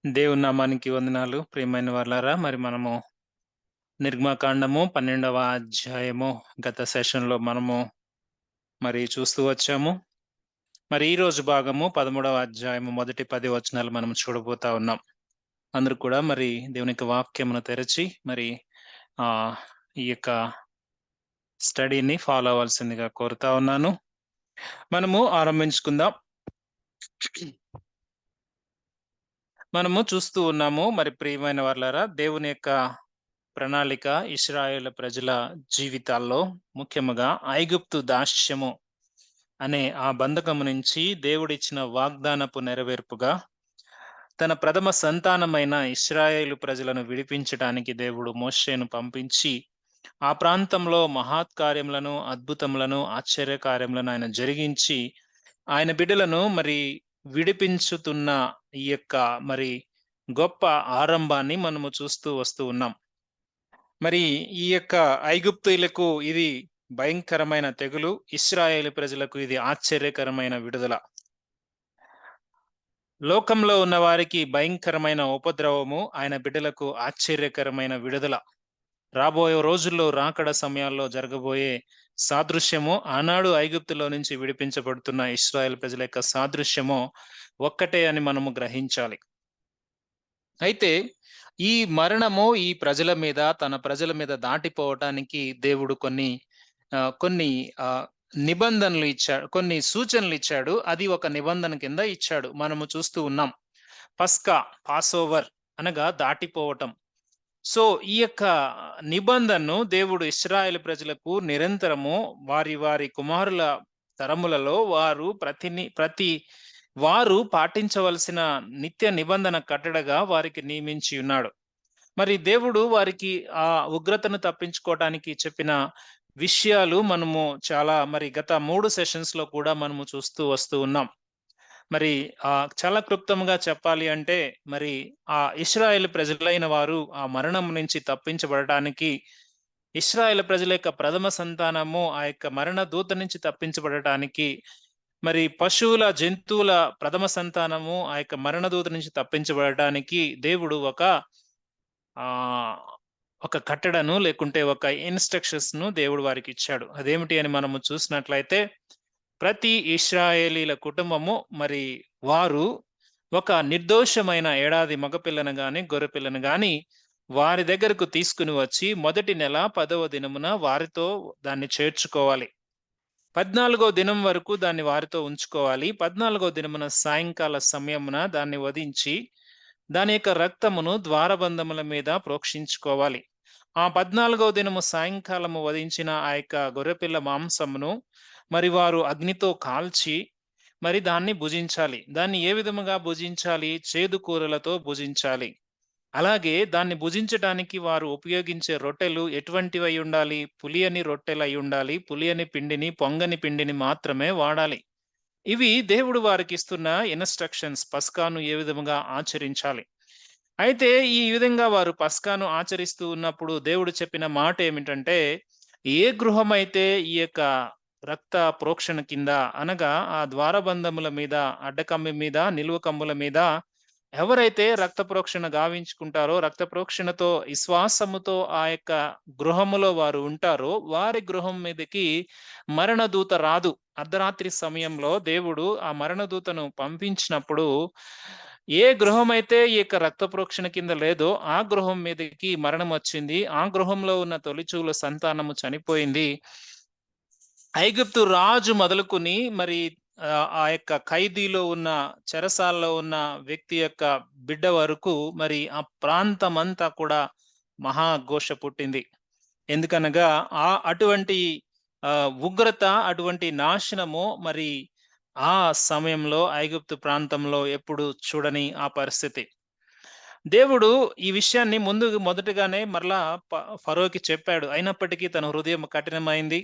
దేవుని నామానికి వందనాలు. ప్రియమైన వాళ్ళారా, మరి మనము నిర్గమకాండము 12వ అధ్యాయము గత సెషన్‌లో మనము చూస్తూ వచ్చాము. మరి ఈ రోజు భాగము 13వ అధ్యాయము మొదటి 10 వచనాలు మనం చూడబోతా ఉన్నాం. అందరూ కూడా దేవుని యొక్క వాక్యమును తెరచి ఆహ్, ఈ యొక్క స్టడీని ఫాలో అవ్వాల్సిందిగా కోరుతా ఉన్నాను. మనము ఆరంభించుకుందాం. మనము చూస్తూ ఉన్నాము. ప్రియమైన వారలారా, దేవుని యొక్క ప్రణాళిక ఇశ్రాయేలు ప్రజల జీవితాల్లో ముఖ్యముగా ఐగుప్తు దాస్యము అనే ఆ బంధకము నుంచి దేవుడిచ్చిన వాగ్దానపు నెరవేర్పుగా తన ప్రథమ సంతానమైన ఇశ్రాయేలు ప్రజలను విడిపించడానికి దేవుడు మోషేను పంపించి ఆ ప్రాంతంలో మహత్కార్యములను, అద్భుతములను, ఆశ్చర్యకార్యములను ఆయన జరిగించి ఆయన బిడ్డలను విడిపించుతున్న ఈ యొక్క మరి గొప్ప ఆరంభాన్ని మనము చూస్తూ వస్తూ ఉన్నాం. మరి ఈ యొక్క ఐగుప్తీయులకు ఇది భయంకరమైన తెగులు, ఇశ్రాయేలు ప్రజలకు ఇది ఆశ్చర్యకరమైన విడుదల. లోకంలో ఉన్న వారికి భయంకరమైన ఉపద్రవము, ఆయన బిడ్డలకు ఆశ్చర్యకరమైన విడుదల. రాబోయే రోజుల్లో రాకడ సమయాల్లో జరగబోయే సాదృశ్యము, ఆనాడు ఐగుప్తులో నుంచి విడిపించబడుతున్న ఇశ్రాయేల్ ప్రజల యొక్క సాదృశ్యము ఒక్కటే అని మనము గ్రహించాలి. అయితే ఈ మరణము ఈ ప్రజల మీద, తన ప్రజల మీద దాటిపోవటానికి దేవుడు కొన్ని నిబంధనలు ఇచ్చాడు, కొన్ని సూచనలు ఇచ్చాడు. అది ఒక నిబంధన కింద ఇచ్చాడు. మనము చూస్తూ ఉన్నాం. పాసోవర్ అనగా దాటిపోవటం. సో ఈ యొక్క నిబంధనను దేవుడు ఇశ్రాయేలు ప్రజలకు నిరంతరము వారి వారి కుమారుల తరములలో వారు పాటించవలసిన నిత్య నిబంధన కట్టడగా వారికి నియమించి ఉన్నాడు. దేవుడు వారికి ఆ ఉగ్రతను తప్పించుకోవటానికి చెప్పిన విషయాలు మనము చాలా గత 3 సెషన్స్ లో కూడా మనము చూస్తూ వస్తూ ఉన్నాం. చాలా క్లుప్తంగా చెప్పాలి అంటే ఆ ఇశ్రాయేలు ప్రజలైన వారు ఆ మరణం నుంచి తప్పించబడటానికి, ఇశ్రాయేలు ప్రజల యొక్క ప్రథమ సంతానము ఆ యొక్క మరణ దూత నుంచి తప్పించబడటానికి, పశువుల, జంతువుల ప్రథమ సంతానము ఆ యొక్క మరణ దూత నుంచి తప్పించబడటానికి దేవుడు ఒక కట్టడను, లేకుంటే ఒక ఇన్‌స్ట్రక్షన్స్ ను దేవుడు వారికి ఇచ్చాడు. అదేమిటి అని మనము చూసినట్లయితే, ప్రతి ఇశ్రాయేలీల కుటుంబము వారు ఒక నిర్దోషమైన ఏడాది మగపిల్లను గాని, గొర్రెపిల్లను గాని వారి దగ్గరకు తీసుకుని వచ్చి మొదటి నెల 10వ దినమున వారితో దాన్ని చేర్చుకోవాలి. 14వ దినం వరకు దాన్ని వారితో ఉంచుకోవాలి. 14వ దినమున సాయంకాల సమయమున దాన్ని వధించి దాని యొక్క రక్తమును ద్వారబంధముల మీద ప్రోక్షించుకోవాలి. ఆ 14వ దినము సాయంకాలము వధించిన ఆ యొక్క గొర్రెపిల్ల మాంసమును వారు అగ్నితో కాల్చి దాన్ని భుజించాలి. దాన్ని ఏ విధముగా భుజించాలి? చేదు కూరలతో భుజించాలి. అలాగే దాన్ని భుజించటానికి వారు ఉపయోగించే రొట్టెలు ఎటువంటివై ఉండాలి? పులియని రొట్టెలై ఉండాలి. పులియని పిండిని, పొంగని పిండిని మాత్రమే వాడాలి. ఇవి దేవుడు వారికిస్తున్న ఇన్‌స్ట్రక్షన్స్, పస్కాను ఏ విధముగా ఆచరించాలి. అయితే ఈ విధంగా వారు పస్కాను ఆచరిస్తూ ఉన్నప్పుడు దేవుడు చెప్పిన మాట ఏమిటంటే, ఏ గృహమైతే ఈ యొక్క రక్త ప్రోక్షణ కింద, అనగా ఆ ద్వారబంధముల మీద, అడ్డకమ్మి మీద, నిలువ కమ్ముల మీద ఎవరైతే రక్త ప్రోక్షణ గావించుకుంటారో, రక్త ప్రోక్షణతో విశ్వాసముతో ఆ యొక్క గృహములో వారు ఉంటారో, వారి గృహం మీదకి మరణదూత రాదు. అర్ధరాత్రి సమయంలో దేవుడు ఆ మరణదూతను పంపించినప్పుడు, ఏ గృహమైతే ఈ యొక్క రక్త ప్రోక్షణ కింద లేదో ఆ గృహం మీదకి మరణం వచ్చింది. ఆ గృహంలో ఉన్న తొలిచూల సంతానము చనిపోయింది. ఐగుప్తు రాజు మొదలుకొని ఆ యొక్క ఖైదీలో ఉన్న, చెరసాలలో ఉన్న వ్యక్తి యొక్క బిడ్డ వరకు ఆ ప్రాంతమంతా కూడా మహాఘోష పుట్టింది. ఎందుకనగా అటువంటి ఉగ్రత, అటువంటి నాశనము ఆ సమయంలో ఐగుప్తు ప్రాంతంలో ఎప్పుడు చూడని ఆ పరిస్థితి. దేవుడు ఈ విషయాన్ని మొదటగానే ఫరోకి చెప్పాడు. అయినప్పటికీ తన హృదయం కఠినమైంది.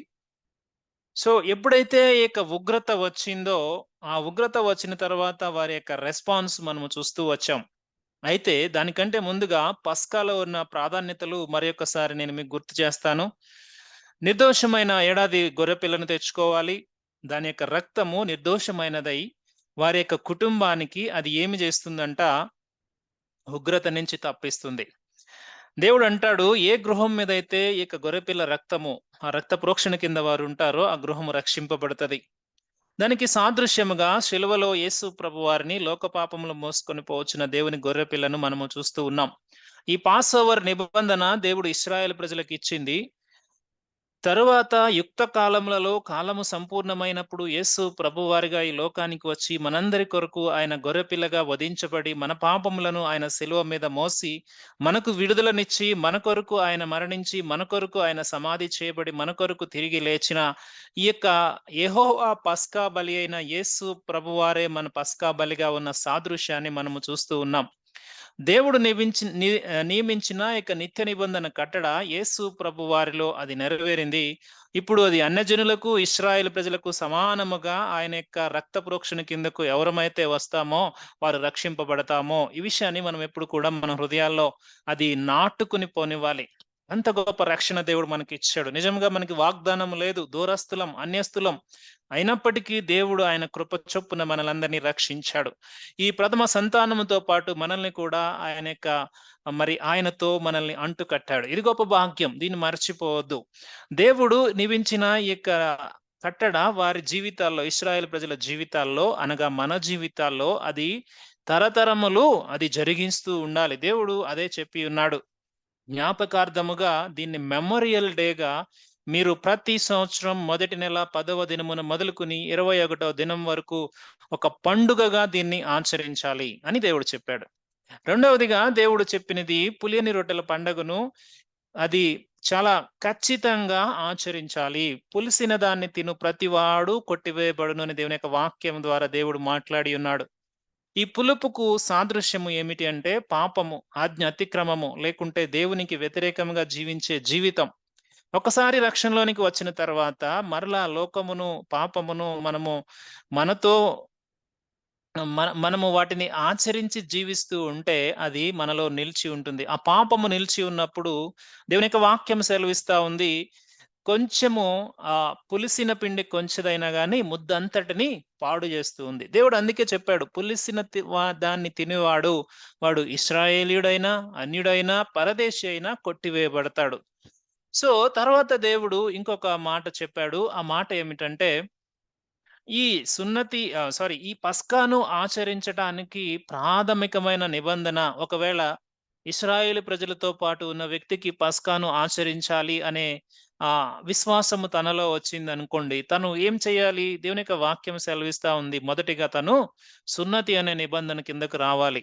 సో ఎప్పుడైతే ఈ యొక్క ఉగ్రత వచ్చిందో, ఆ ఉగ్రత వచ్చిన తర్వాత వారి యొక్క రెస్పాన్స్ మనము చూస్తూ వచ్చాం. అయితే దానికంటే ముందుగా పస్కాలో ఉన్న ప్రాధాన్యతలు మరొకసారి నేను మీకు గుర్తు చేస్తాను. నిర్దోషమైన ఏడాది గొర్రెపిల్లను తెచ్చుకోవాలి. దాని యొక్క రక్తము నిర్దోషమైనదై వారి యొక్క కుటుంబానికి అది ఏమి చేస్తుందంట, ఉగ్రత నుంచి తప్పిస్తుంది. దేవుడు అంటాడు, ఏ గృహం మీదైతే ఇక గొర్రెపిల్ల రక్తము, ఆ రక్త ప్రోక్షణ కింద వారు ఉంటారో ఆ గృహము రక్షింపబడుతది. దానికి సాదృశ్యముగా శిలువలో యేసు ప్రభువారిని లోక పాపములు మోసుకొని పోవచ్చిన దేవుని గొర్రెపిల్లను మనము చూస్తూ ఉన్నాం. ఈ పాస్ ఓవర్ నిబంధన దేవుడు ఇశ్రాయేలు ప్రజలకు ఇచ్చింది. తరువాత యుక్త కాలములలో కాలము సంపూర్ణమైనప్పుడు యేసు ప్రభువారిగా ఈ లోకానికి వచ్చి మనందరి కొరకు ఆయన గొర్రెపిల్లగా వధించబడి మన పాపములను ఆయన శిలువ మీద మోసి మనకు విడుదలనిచ్చి మన కొరకు ఆయన మరణించి మన కొరకు ఆయన సమాధి చేయబడి మన కొరకు తిరిగి లేచిన ఈ యొక్క యెహోవా పస్కా బలి అయిన యేసు ప్రభువారే మన పస్కా బలిగా ఉన్న సాదృశ్యాన్ని మనము చూస్తూ ఉన్నాం. దేవుడు నియమించిన ఇక నిత్య నిబంధన కట్టడ యేసు ప్రభు వారిలో అది నెరవేరింది. ఇప్పుడు అది అన్యజనులకు, ఇశ్రాయేలు ప్రజలకు సమానముగా ఆయన యొక్క రక్త ప్రోక్షణ కిందకు ఎవరమైతే వస్తామో వారు రక్షింపబడతామో, ఈ విషయాన్ని మనం ఎప్పుడు కూడా మన హృదయాల్లో అది నాటుకుని పోనివ్వాలి. అంత గొప్ప రక్షణ దేవుడు మనకి ఇచ్చాడు. నిజంగా మనకి వాగ్దానం లేదు, దూరస్తులం, అన్యస్తులం. అయినప్పటికీ దేవుడు ఆయన కృప చొప్పున మనలందరినీ రక్షించాడు. ఈ ప్రథమ సంతానముతో పాటు మనల్ని కూడా ఆయన యొక్క ఆయనతో మనల్ని అంటుకట్టాడు. ఇది గొప్ప భాగ్యం, దీన్ని మర్చిపోవద్దు. దేవుడు నివించిన ఈ యొక్క కట్టడ వారి జీవితాల్లో, ఇశ్రాయేలు ప్రజల జీవితాల్లో అనగా మన జీవితాల్లో అది తరతరములు అది జరిగిస్తూ ఉండాలి. దేవుడు అదే చెప్పి ఉన్నాడు. జ్ఞాపకార్థముగా దీన్ని మెమోరియల్ డేగా మీరు ప్రతి సంవత్సరం మొదటి నెల 10వ దినమున మొదలుకొని 21వ దినం వరకు ఒక పండుగగా దీన్ని ఆచరించాలి అని దేవుడు చెప్పాడు. రెండవదిగా దేవుడు చెప్పినది పులియని రొట్టెల పండుగను అది చాలా ఖచ్చితంగా ఆచరించాలి. పులిసిన దాన్ని తిను ప్రతివాడు కొట్టివేయబడును అని దేవుని యొక్క వాక్యం ద్వారా దేవుడు మాట్లాడి ఉన్నాడు. ఈ పులుపుకు సాదృశ్యము ఏమిటి అంటే పాపము, ఆజ్ఞ అతిక్రమము, లేకుంటే దేవునికి వ్యతిరేకంగా జీవించే జీవితం. ఒకసారి రక్షణలోనికి వచ్చిన తర్వాత మరలా లోకమును, పాపమును మనతో మనము వాటిని ఆచరించి జీవిస్తూ ఉంటే అది మనలో నిలిచి ఉంటుంది. ఆ పాపము నిలిచి ఉన్నప్పుడు దేవుని యొక్క వాక్యం సెలవిస్తా ఉంది, కొంచెము పులిసిన పిండి కొంచెదైనా గాని ముద్దంతటిని పాడు చేస్తూ ఉంది. దేవుడు అందుకే చెప్పాడు, పులిసిన దాన్ని తినేవాడు వాడు ఇశ్రాయేలీయుడైనా, అన్యుడైనా, పరదేశి అయినా కొట్టివేయబడతాడు. సో తర్వాత దేవుడు ఇంకొక మాట చెప్పాడు. ఆ మాట ఏమిటంటే ఈ ఈ పస్కాను ఆచరించటానికి ప్రాథమికమైన నిబంధన, ఒకవేళ ఇశ్రాయేలు ప్రజలతో పాటు ఉన్న వ్యక్తికి పస్కాను ఆచరించాలి అనే విశ్వాసము తనలో వచ్చిందనుకోండి, తను ఏం చేయాలి? దేవుని యొక్క వాక్యం సెలవిస్తా ఉంది. మొదటిగా తను సున్నతి అనే నిబంధన కిందకు రావాలి.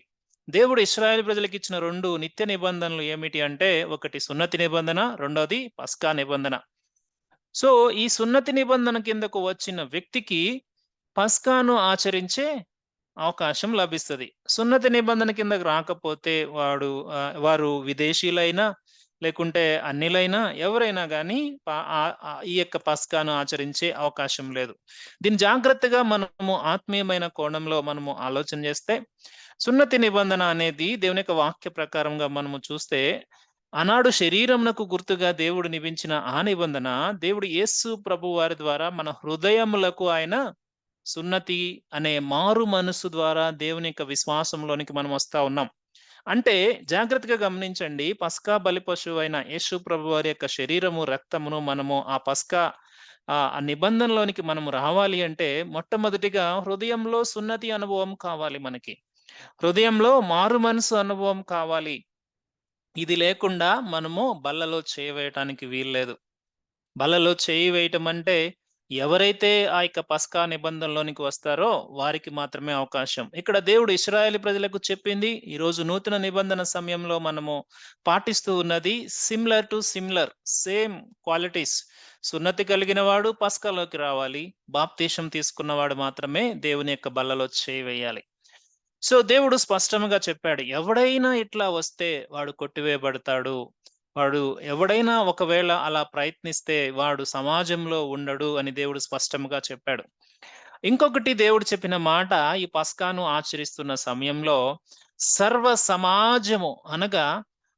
దేవుడు ఇశ్రాయేలు ప్రజలకు ఇచ్చిన 2 నిత్య నిబంధనలు ఏమిటి అంటే, ఒకటి సున్నతి నిబంధన, రెండోది పస్కా నిబంధన. సో ఈ సున్నతి నిబంధన కిందకు వచ్చిన వ్యక్తికి పస్కాను ఆచరించే అవకాశం లభిస్తది. సున్నతి నిబంధన కిందకు రాకపోతే వారు విదేశీయులైనా, లేకుంటే అన్యులైనా, ఎవరైనా గాని ఈ యొక్క పస్కాను ఆచరించే అవకాశం లేదు. దీన్ని జాగ్రత్తగా మనము ఆత్మీయమైన కోణంలో మనము ఆలోచన చేస్తే, సున్నతి నిబంధన అనేది దేవుని యొక్క వాక్య ప్రకారంగా మనము చూస్తే, ఆనాడు శరీరమునకు గుర్తుగా దేవుడు నియమించిన ఆ నిబంధన దేవుడు యేసు ప్రభువు వారి ద్వారా మన హృదయములకు ఆయన సున్నతి అనే మారు మనసు ద్వారా దేవుని యొక్క విశ్వాసంలోనికి మనం వస్తా ఉన్నాం. అంటే జాగ్రత్తగా గమనించండి, పస్కా బలి పశువు అయిన యేసు ప్రభు వారి యొక్క శరీరము, రక్తమును మనము ఆ పస్కా ఆ నిబంధనలోనికి మనము రావాలి అంటే మొట్టమొదటిగా హృదయంలో సున్నతి అనుభవం కావాలి. మనకి హృదయంలో మారు మనసు అనుభవం కావాలి. ఇది లేకుండా మనము బల్లలో చేయి వేయటానికి వీల్లేదు. బల్లలో చేయి వేయటం అంటే ఎవరైతే ఆ యొక్క పస్కా నిబంధనలోనికి వస్తారో వారికి మాత్రమే అవకాశం. ఇక్కడ దేవుడు ఇశ్రాయేలు ప్రజలకు చెప్పింది, ఈ రోజు నూతన నిబంధన సమయంలో మనము పాటిస్తూ ఉన్నది similar to similar, same qualities. సున్నతి కలిగిన వాడు పస్కాలోకి రావాలి, బాప్తీసం తీసుకున్నవాడు మాత్రమే దేవుని యొక్క బల్లలో చేయి వేయాలి. సో దేవుడు స్పష్టంగా చెప్పాడు, ఎవడైనా ఇట్లా వస్తే వాడు కొట్టివేయబడతాడు. ఎవడైనా ఒకవేళ అలా ప్రయత్నిస్తే వాడు సమాజంలో ఉండడు అని దేవుడు స్పష్టంగా చెప్పాడు. ఇంకొకటి దేవుడు చెప్పిన మాట, ఈ పస్కాను ఆచరిస్తున్న సమయంలో సర్వ సమాజము అనగా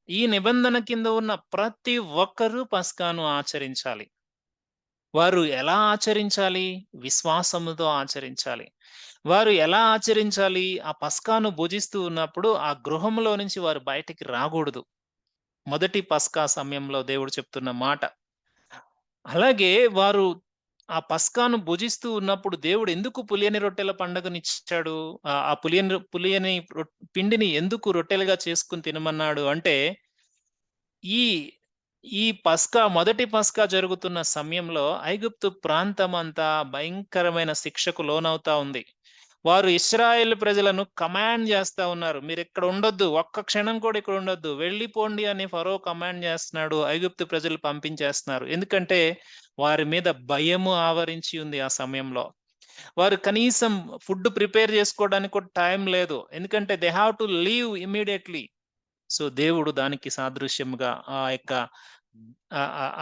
ఈ నిబంధన కింద ఉన్న ప్రతి ఒక్కరూ పస్కాను ఆచరించాలి. వారు ఎలా ఆచరించాలి? విశ్వాసముతో ఆచరించాలి. వారు ఎలా ఆచరించాలి? ఆ పస్కాను భుజిస్తూ ఉన్నప్పుడు ఆ గృహంలో నుంచి వారు బయటికి రాగూడదు. మొదటి పస్కా సమయంలో దేవుడు చెప్తున్న మాట. అలాగే వారు ఆ పస్కాను భుజిస్తూ ఉన్నప్పుడు దేవుడు ఎందుకు పులియని రొట్టెల పండగనిచ్చాడు? ఆ పులియని పిండిని ఎందుకు రొట్టెలుగా చేసుకొని తినమన్నాడు అంటే, ఈ ఈ మొదటి పస్కా జరుగుతున్న సమయంలో ఐగుప్తు ప్రాంతమంతా భయంకరమైన శిక్షకు లోనవుతా ఉంది. వారు ఇశ్రాయేలు ప్రజలను కమాండ్ చేస్తా ఉన్నారు. మీరిక్కడ ఉండొద్దు. ఒక్క క్షణం కూడా ఇక్కడ ఉండొద్దు. వెళ్ళిపోండి అని ఫరో కమాండ్ చేస్తున్నాడు. ఐగుప్తు ప్రజలు పంపించేస్తున్నారు. ఎందుకంటే వారి మీద భయము ఆవరించి ఉంది ఆ సమయంలో. వారు కనీసం ఫుడ్ ప్రిపేర్ చేసుకోవడానికి కూడా టైం లేదు. ఎందుకంటే they have to leave immediately. So, దేవుడు దానికి సాదృశ్యముగా ఆ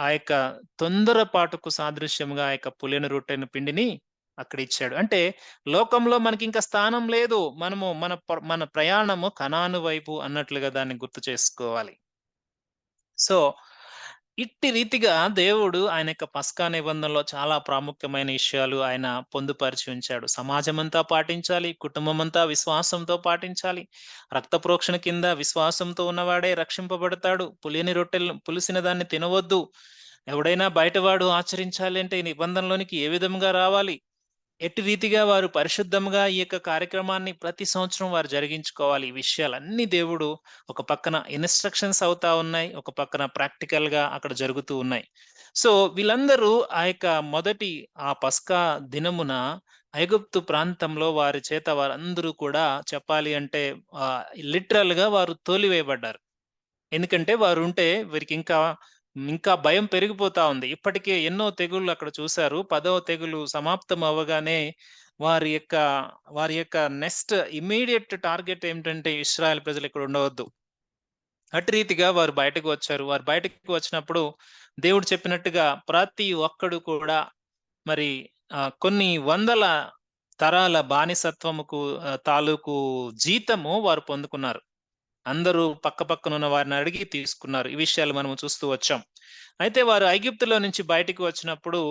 యొక్క తొందరపాటుకు సాదృశ్యముగా ఆ యొక్క పులియని రొట్టెను పిండిని అక్కడిచ్చాడు. అంటే లోకంలో మనకింక స్థానం లేదు. మనము మన ప్రయాణము కనాను వైపు అన్నట్లుగా దాన్ని గుర్తు చేసుకోవాలి. సో, ఇట్టి రీతిగా దేవుడు ఆయన యొక్క పస్కా నిబంధనలో చాలా ప్రాముఖ్యమైన విషయాలు ఆయన పొందుపరిచి ఉంచాడు. సమాజమంతా పాటించాలి. కుటుంబమంతా విశ్వాసంతో పాటించాలి. రక్త ప్రోక్షణ కింద విశ్వాసంతో ఉన్నవాడే రక్షింపబడతాడు. పులిసిన దాన్ని తినవద్దు. ఎవడైనా బయటవాడు ఆచరించాలి అంటే ఈ నిబంధనలోనికి ఏ విధంగా రావాలి? ఎట్టి రీతిగా వారు పరిశుద్ధంగా ఈ యొక్క కార్యక్రమాన్ని ప్రతి సంవత్సరం వారు జరిగించుకోవాలి. ఈ విషయాలన్నీ దేవుడు ఒక పక్కన ఇన్‌స్ట్రక్షన్స్ అవుతా ఉన్నాయి. ఒక పక్కన ప్రాక్టికల్‌గా అక్కడ జరుగుతూ ఉన్నాయి. సో, వీళ్ళందరూ ఆ యొక్క మొదటి ఆ పస్కా దినమున ఐగుప్తు ప్రాంతంలో వారి చేత వారందరూ కూడా చెప్పాలి అంటే లిటరల్‌గా వారు తోలివేయబడ్డారు. ఎందుకంటే వారుంటే ఇంకా భయం పెరిగిపోతా ఉంది. ఇప్పటికే ఎన్నో తెగుళ్ళు అక్కడ చూసారు. 10వ తెగులు సమాప్తం అవ్వగానే వారి యొక్క వారి యొక్క నెక్స్ట్ ఇమ్మీడియేట్ టార్గెట్ ఏమిటంటే ఇశ్రాయేల్ ప్రజలు ఇక్కడ ఉండవద్దు. అటు రీతిగా వారు బయటకు వచ్చారు. వారు బయటకు వచ్చినప్పుడు దేవుడు చెప్పినట్టుగా ప్రతి ఒక్కడు కూడా మరి కొన్ని వందల తరాల బానిసత్వముకు తాలూకు జీతము వారు పొందుకున్నారు. అందరూ పక్కపక్కనున్న వారిని అడిగి తీసుకున్నారు. ఈ విషయాలు మనము చూస్తూ వచ్చాం. అయితే వారు ఐగుప్తులో నుంచి బయటికి వచ్చినప్పుడు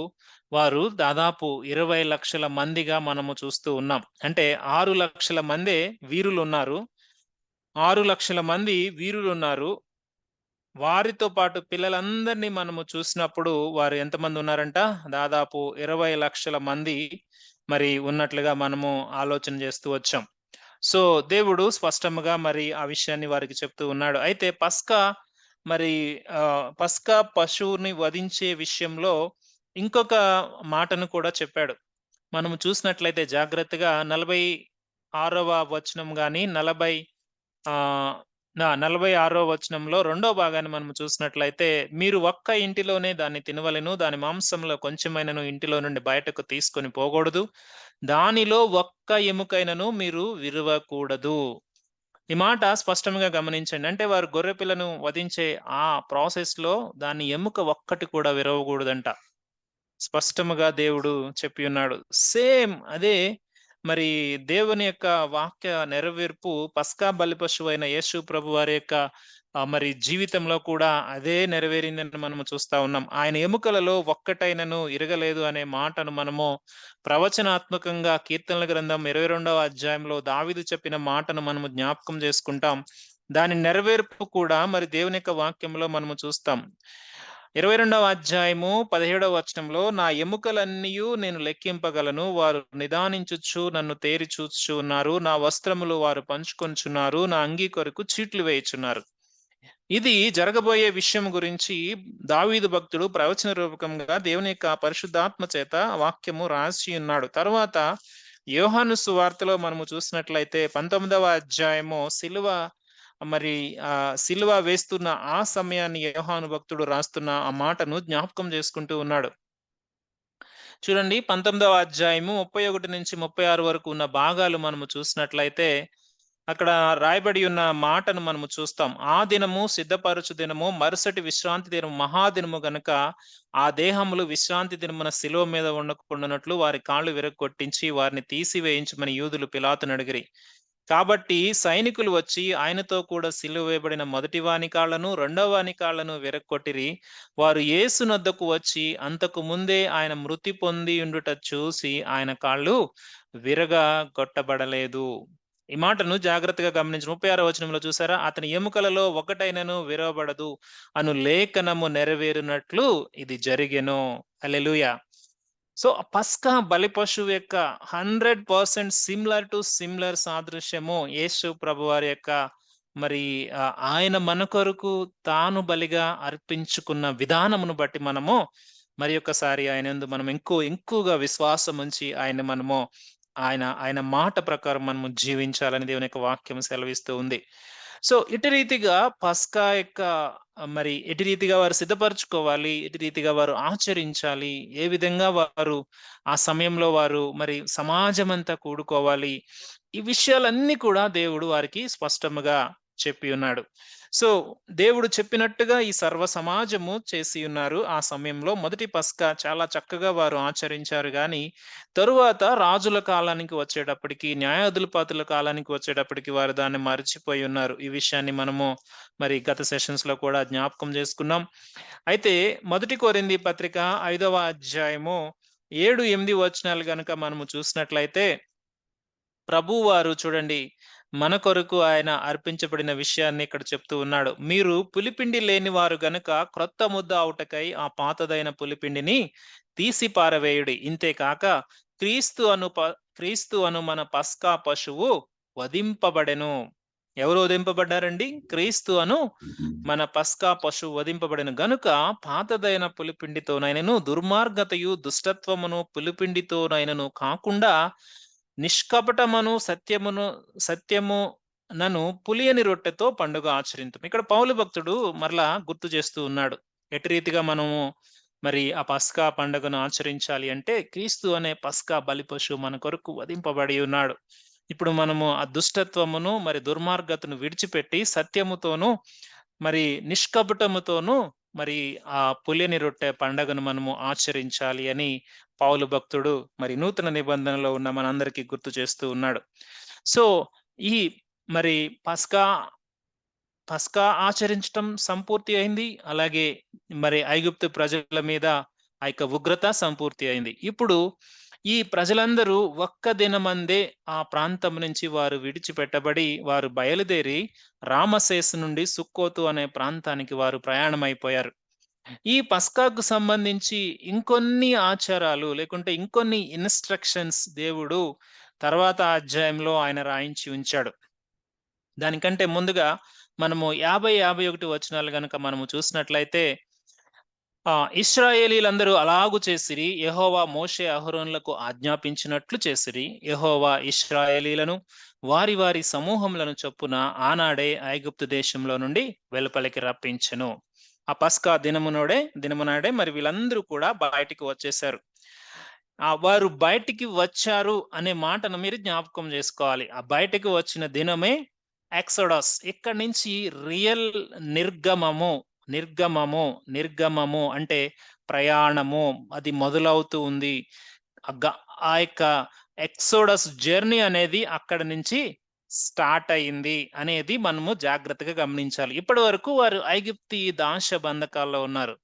వారు దాదాపు 20,00,000 మందిగా మనము చూస్తూ ఉన్నాం. అంటే 6,00,000 మందే వీరులున్నారు. 6,00,000 మంది వీరులున్నారు. వారితో పాటు పిల్లలందరినీ మనము చూసినప్పుడు వారు ఎంతమంది ఉన్నారంట? దాదాపు 20,00,000 మంది మరి ఉన్నట్లుగా మనము ఆలోచన చేస్తూ వచ్చాం. సో, దేవుడు స్పష్టముగా మరి ఆ విషయాన్ని వారికి చెప్తూ ఉన్నాడు. అయితే మరి పస్కా పశువుని వధించే విషయంలో ఇంకొక మాటను కూడా చెప్పాడు. మనము చూసినట్లయితే జాగ్రత్తగా 46వ వచనం గాని, 46వ వచనంలో రెండో భాగాన్ని మనం చూసినట్లయితే, "మీరు ఒక్క ఇంటిలోనే దాన్ని తినవలెను. దాని మాంసంలో కొంచెమైనను ఇంటిలో నుండి బయటకు తీసుకొని పోకూడదు. దానిలో ఒక్క ఎముకైనను మీరు విరవకూడదు." ఈ మాట స్పష్టంగా గమనించండి. అంటే వారు గొర్రెపిల్లను వధించే ఆ ప్రాసెస్‌లో దాని ఎముక ఒక్కటి కూడా విరవకూడదంట. స్పష్టముగా దేవుడు చెప్పి ఉన్నాడు. సేమ్ అదే మరి దేవుని యొక్క వాక్య నెరవేర్పు పస్కా బలి పశువైన యేసు ప్రభువారి యొక్క మరి జీవితంలో కూడా అదే నెరవేరిందని మనము చూస్తా ఉన్నాం. ఆయన ఎముకలలో ఒక్కటైనను ఇరగలేదు అనే మాటను మనము ప్రవచనాత్మకంగా కీర్తనల గ్రంథం 22వ అధ్యాయంలో దావీదు చెప్పిన మాటను మనము జ్ఞాపకం చేసుకుంటాం. దాని నెరవేర్పు కూడా మరి దేవుని యొక్క వాక్యంలో మనము చూస్తాం. 22వ అధ్యాయము 17వ వచనంలో, "నా ఎముకలన్నీయు నేను లెక్కింపగలను. వారు నిదానించుచు నన్ను తేరి చూచుచు ఉన్నారు. నా వస్త్రములు వారు పంచుకొనుచున్నారు. నా అంగీ కొరకు చీట్లు వేయుచున్నారు." ఇది జరగబోయే విషయం గురించి దావీదు భక్తుడు ప్రవచన రూపకంగా దేవుని యొక్క పరిశుద్ధాత్మ చేత వాక్యము రాసి ఉన్నాడు. తరువాత యోహాను సువార్తలో మనము చూసినట్లయితే 19వ అధ్యాయము సిలువ వేస్తున్న ఆ సమయాన్ని యోహాను భక్తుడు రాస్తున్న ఆ మాటను జ్ఞాపకం చేసుకుంటూ ఉన్నాడు. చూడండి 19వ అధ్యాయము 31-36 వరకు ఉన్న భాగాలు మనము చూసినట్లయితే అక్కడ రాయబడి ఉన్న మాటను మనము చూస్తాం. "ఆ దినము సిద్ధపరచు దినము, మరుసటి విశ్రాంతి దినము మహాదినము గనుక ఆ దేహములు విశ్రాంతి దినమున శిలువ మీద ఉండకుండానట్లు వారి కాళ్ళు విరగ్గొట్టించి వారిని తీసివేయించమని యూదులు పిలాతును అడిగిరి. కాబట్టి సైనికులు వచ్చి ఆయనతో కూడా సిలువ వేయబడిన మొదటి వాని కాళ్ళను, రెండవ వాని కాళ్ళను విరగ్గొట్టిరి. వారు యేసునొద్దకు వచ్చి అంతకు ముందే ఆయన మృతి పొంది ఉండుట చూసి ఆయన కాళ్ళు విరగగొట్టబడలేదు. ఈ మాటను జాగ్రత్తగా గమనించి 36వ వచనంలో చూసారా? అతని ఎముకలలో ఒకటైనను విరవబడదు అను లేఖనము నెరవేరునట్లు ఇది జరిగెను. హల్లెలూయా! సో, పస్కా బలి పశువు యొక్క 100% సిమిలర్ సాదృశ్యము యేసు ప్రభువారి యొక్క మరి ఆయన మన కొరకు తాను బలిగా అర్పించుకున్న విధానమును బట్టి మనము మరి ఒక్కసారి ఆయనందు మనం ఎక్కువగా విశ్వాసం ఉంచి ఆయన ఆయన మాట ప్రకారం మనము జీవించాలని దేవుని యొక్క వాక్యం సెలవిస్తూ ఉంది. సో, ఇటు రీతిగా పస్కా యొక్క మరి ఎటు రీతిగా వారు సిద్ధపరచుకోవాలి, ఎటు రీతిగా వారు ఆచరించాలి, ఏ విధంగా వారు ఆ సమయంలో వారు మరి సమాజమంతా కూడుకోవాలి. ఈ విషయాలన్నీ కూడా దేవుడు వారికి స్పష్టముగా చెప్పి ఉన్నాడు. సో, దేవుడు చెప్పినట్టుగా ఈ సర్వ సమాజము చేసి ఉన్నారు. ఆ సమయంలో మొదటి పస్కా చాలా చక్కగా వారు ఆచరించారు గానీ, తరువాత రాజుల కాలానికి వచ్చేటప్పటికి, న్యాయాధిపతుల కాలానికి వచ్చేటప్పటికి వారు దాన్ని మరిచిపోయి ఉన్నారు. ఈ విషయాన్ని మనము మరి గత సెషన్స్‌లో కూడా జ్ఞాపకం చేసుకున్నాం. అయితే మొదటి కొరింథీ పత్రిక 5వ అధ్యాయము 7, 8 వచనాలు గనుక మనము చూసినట్లయితే ప్రభువారు చూడండి మన కొరకు ఆయన అర్పించబడిన విషయాన్ని ఇక్కడ చెప్తూ ఉన్నాడు. మీరు పులిపిండి లేని వారు గనుక క్రొత్త ముద్ద అవుటకై ఆ పాతదైన పులిపిండిని తీసి పారవేయుడి. ఇంతేకాక క్రీస్తు అను మన పస్కా పశువు వధింపబడెను. ఎవరు వధింపబడ్డారండి? క్రీస్తు అను మన పస్కా పశువు వధింపబడిన గనుక పాతదైన పులిపిండితోనైనను దుర్మార్గతయు దుష్టత్వమును పులిపిండితోనైనను కాకుండా నిష్కపటమును సత్యము నను పులియని రొట్టెతో పండుగ ఆచరింతుము. ఇక్కడ పౌలు భక్తుడు మరలా గుర్తు చేస్తూ ఉన్నాడు. ఎటు రీతిగా మనము మరి ఆ పస్కా పండుగను ఆచరించాలి అంటే క్రీస్తు అనే పస్కా బలి పశువు మన కొరకు వధింపబడి ఉన్నాడు. ఇప్పుడు మనము ఆ దుష్టత్వమును మరి దుర్మార్గతను విడిచిపెట్టి సత్యముతోను మరి నిష్కపటముతోను మరి ఆ పులియని రొట్టె పండగను మనము ఆచరించాలి అని పౌలు భక్తుడు మరి నూతన నిబంధనలో ఉన్న మనందరికీ గుర్తు చేస్తూ ఉన్నాడు. సో, ఈ మరి పస్కా ఆచరించటం సంపూర్తి అయింది. అలాగే మరి ఐగుప్తు ప్రజల మీద ఆ యొక్క ఉగ్రత సంపూర్తి అయింది. ఇప్పుడు ఈ ప్రజలందరూ ఒక్క దినమందే ఆ ప్రాంతం నుంచి వారు విడిచిపెట్టబడి వారు బయలుదేరి రామసేసు నుండి సుక్కోతు అనే ప్రాంతానికి వారు ప్రయాణమైపోయారు. ఈ పస్కాకు సంబంధించి ఇంకొన్ని ఆచారాలు లేకుంటే ఇంకొన్ని ఇన్‌స్ట్రక్షన్స్ దేవుడు తర్వాత అధ్యాయంలో ఆయన రాయించి ఉంచాడు. దానికంటే ముందుగా మనము 50, 51 వచనాలు గనుక మనము చూసినట్లయితే ఇశ్రాయేలీయులందరూ అలాగు చేసిరి. యెహోవా మోషే అహరోనులకు ఆజ్ఞాపించినట్లు చేసిరి. యెహోవా ఇశ్రాయేలీయులను వారి వారి సమూహములను చొప్పున ఆనాడే ఐగుప్తు దేశంలో నుండి వెలుపలికి రప్పించెను. ఆ పస్కా దినమునాడే మరి వీళ్ళందరూ కూడా బయటికి వచ్చేసారు. వారు బయటికి వచ్చారు అనే మాటను మీరు జ్ఞాపకం చేసుకోవాలి. ఆ బయటికి వచ్చిన దినమే ఎక్సోడస్. ఇక్కడి నుంచి రియల్ నిర్గమము అంటే ప్రయాణము అది మొదలవుతూ ఉంది. ఆ యొక్క ఎక్సోడస్ జర్నీ అనేది అక్కడి నుంచి స్టార్ట్ అయింది అనేది మనము జాగ్రత్తగా గమనించాలి. ఇప్పటి వరకు వారు ఐగుప్తీ దాస బంధకాల్లో ఉన్నారు.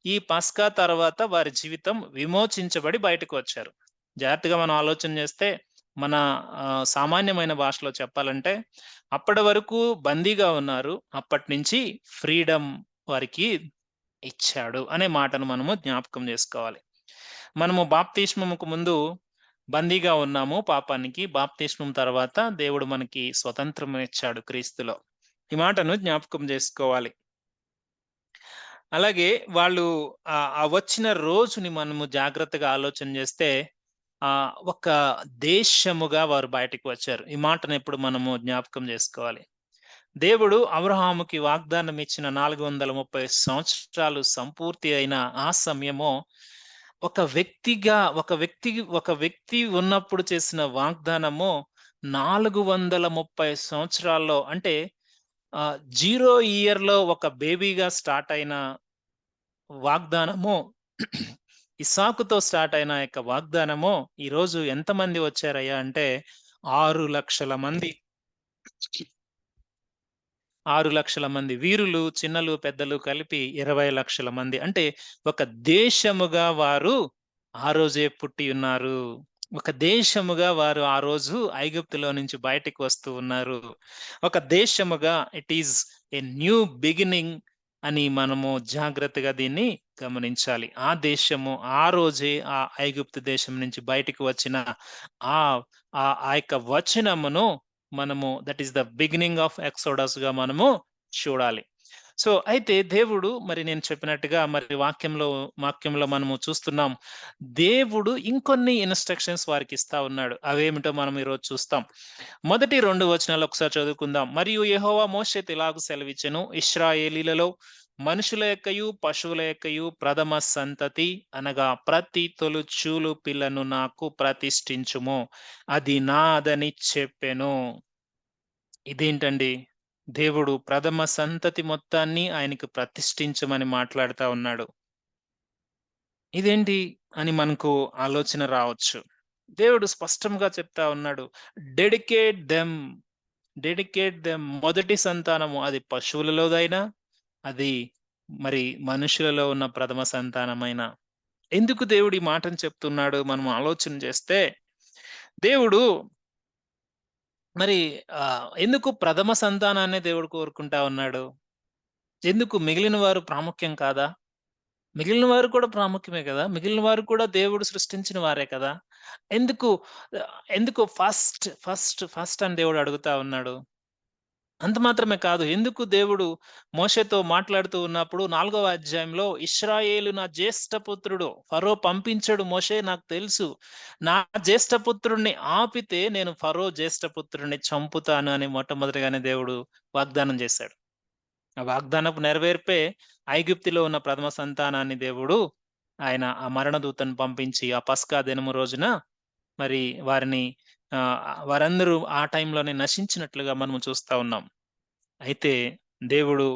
ఈ పస్కా తర్వాత వారి జీవితం విమోచించబడి బయటకు వచ్చారు. జాగ్రత్తగా మనం ఆలోచన చేస్తే మన సామాన్యమైన భాషలో చెప్పాలంటే అప్పటి వరకు బందీగా ఉన్నారు. అప్పటి నుంచి ఫ్రీడమ్ వారికి ఇచ్చాడు అనే మాటను మనము జ్ఞాపకం చేసుకోవాలి. మనము బాప్తిస్మముకు ముందు బందీగా ఉన్నాము పాపానికి. బాప్తిస్మం తర్వాత దేవుడు మనకి స్వతంత్రం ఇచ్చాడు క్రీస్తులో. ఈ మాటను జ్ఞాపకం చేసుకోవాలి. అలాగే వాళ్ళు వచ్చిన రోజుని మనము జాగ్రత్తగా ఆలోచన చేస్తే ఒక దేశముగా వారు బయటకు వచ్చారు. ఈ మాటను ఎప్పుడు మనము జ్ఞాపకం చేసుకోవాలి. దేవుడు అబ్రహాముకి వాగ్దానం ఇచ్చిన 430 సంవత్సరాలు సంపూర్తి అయిన ఆ సమయము ఒక వ్యక్తి ఉన్నప్పుడు చేసిన వాగ్దానము 430 సంవత్సరాల్లో అంటే 0 ఇయర్‌లో ఒక బేబీగా స్టార్ట్ అయిన వాగ్దానము ఇస్సాకుతో స్టార్ట్ అయిన యొక్క వాగ్దానము ఈరోజు ఎంతమంది వచ్చారయ్యా అంటే 6 లక్షల మంది 6 లక్షల మంది వీరులు, చిన్నలు, పెద్దలు కలిపి 20 లక్షల మంది. అంటే ఒక దేశముగా వారు ఆ రోజే పుట్టి ఉన్నారు. ఒక దేశముగా వారు ఆ రోజు ఐగుప్తులో నుంచి బయటికి వస్తూ ఉన్నారు. ఒక దేశముగా it is a new beginning అని మనము జాగ్రత్తగా దీన్ని గమనించాలి. ఆ దేశము ఆ రోజే ఆ ఐగుప్తు దేశం నుంచి బయటికి వచ్చిన ఆ ఆ యొక్క వచనమును మనము that is the beginning of ఎక్సోడస్‌గా మనము చూడాలి. సో, అయితే దేవుడు మరి నేను చెప్పినట్టుగా మరి వాక్యంలో మనము చూస్తున్నాం. దేవుడు ఇంకొన్ని ఇన్‌స్ట్రక్షన్స్ వారికిస్తా ఉన్నాడు. అవేమిటో మనం ఈరోజు చూస్తాం. మొదటి 2 వచనాలు ఒకసారి చదువుకుందాం. మరియు యెహోవా మోషేతో ఇలాగు సెలవిచ్చెను. ఇశ్రాయేలీయులలో మనుషుల యొక్కయు, పశువుల యొక్కయు ప్రథమ సంతతి అనగా ప్రతి తొలుచూలు పిల్లను నాకు ప్రతిష్ఠించుము. అది నాదని చెప్పెను. ఇదేంటండి? దేవుడు ప్రథమ సంతతి మొత్తాన్ని ఆయనకు ప్రతిష్ఠించమని మాట్లాడుతా ఉన్నాడు. ఇదేంటి అని మనకు ఆలోచన రావచ్చు. దేవుడు స్పష్టంగా చెప్తా ఉన్నాడు. Dedicate them, dedicate them. మొదటి సంతానము అది పశువులలోదైనా, అది మరి మనుషులలో ఉన్న ప్రథమ సంతానమైన. ఎందుకు దేవుడు ఈ మాటను చెప్తున్నాడు మనం ఆలోచన చేస్తే, దేవుడు మరి ఎందుకు ప్రథమ సంతానాన్నే దేవుడు కోరుకుంటా ఉన్నాడు? ఎందుకు మిగిలిన వారు ప్రాముఖ్యం కాదా? మిగిలిన వారు కూడా ప్రాముఖ్యమే కదా! మిగిలిన వారు కూడా దేవుడు సృష్టించిన వారే కదా! ఎందుకు ఎందుకు ఫస్ట్ అని దేవుడు అడుగుతా ఉన్నాడు? అంత మాత్రమే కాదు. ఎందుకు దేవుడు మోషేతో మాట్లాడుతూ ఉన్నప్పుడు 4వ అధ్యాయంలో ఇశ్రాయేలు నా జ్యేష్ఠపుత్రుడు. ఫరో పంపించాడు మోషే నాకు తెలుసు. నా జ్యేష్ఠపుత్రుడిని ఆపితే నేను ఫరో జ్యేష్ఠపుత్రుడిని చంపుతాను అని మొట్టమొదటిగానే దేవుడు వాగ్దానం చేశాడు. ఆ వాగ్దానపు నెరవేర్పే ఐగుప్తులో ఉన్న ప్రథమ సంతానాన్ని దేవుడు ఆయన ఆ మరణదూతను పంపించి ఆ పస్కా దినము రోజున మరి వారిని వారందరూ ఆ టైంలోనే నశించినట్లుగా మనము చూస్తా ఉన్నాం. అయితే దేవుడు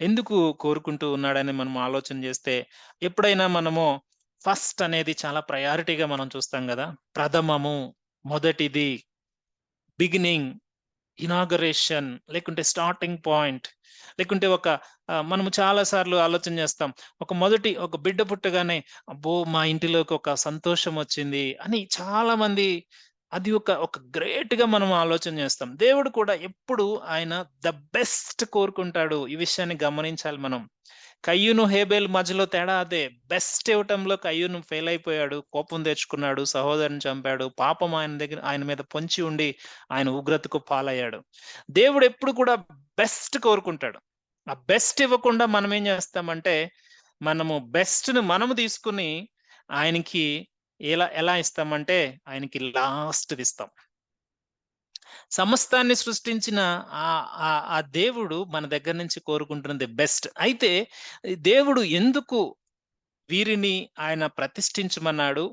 ఎందుకు కోరుకుంటూ ఉన్నాడని మనం ఆలోచన చేస్తే, ఎప్పుడైనా మనము ఫస్ట్ అనేది చాలా ప్రయారిటీగా మనం చూస్తాం గదా! ప్రథమము, మొదటిది, బిగినింగ్, ఇనాగరేషన్ లేకుంటే స్టార్టింగ్ పాయింట్ లేకుంటే మనము చాలా సార్లు ఆలోచన చేస్తాం. ఒక బిడ్డ పుట్టగానే అబ్బో! మా ఇంటిలోకి ఒక సంతోషం వచ్చింది అని చాలా మంది అది ఒక గ్రేట్‌గా మనం ఆలోచన చేస్తాం. దేవుడు కూడా ఎప్పుడు ఆయన ద బెస్ట్ కోరుకుంటాడు. ఈ విషయాన్ని గమనించాలి మనం. కయ్యూను, హేబెల్ మధ్యలో తేడా అదే. బెస్ట్ ఇవ్వటంలో కయ్యూను ఫెయిల్ అయిపోయాడు. కోపం తెచ్చుకున్నాడు. సహోదరుని చంపాడు. పాపం ఆయన మీద పొంచి ఉండి ఆయన ఉగ్రతకు పాలయ్యాడు. దేవుడు ఎప్పుడు కూడా బెస్ట్ కోరుకుంటాడు. ఆ బెస్ట్ ఇవ్వకుండా మనం ఏం చేస్తామంటే, మనము బెస్ట్‌ని మనము తీసుకొని ఆయనకి ఎలా ఇస్తామంటే, ఆయనకి లాస్ట్‌ది ఇస్తాం. సమస్తాన్ని సృష్టించిన ఆ దేవుడు మన దగ్గర నుంచి కోరుకుంటున్నది బెస్ట్. అయితే దేవుడు ఎందుకు వీరిని ఆయన ప్రతిష్ఠించమన్నాడు?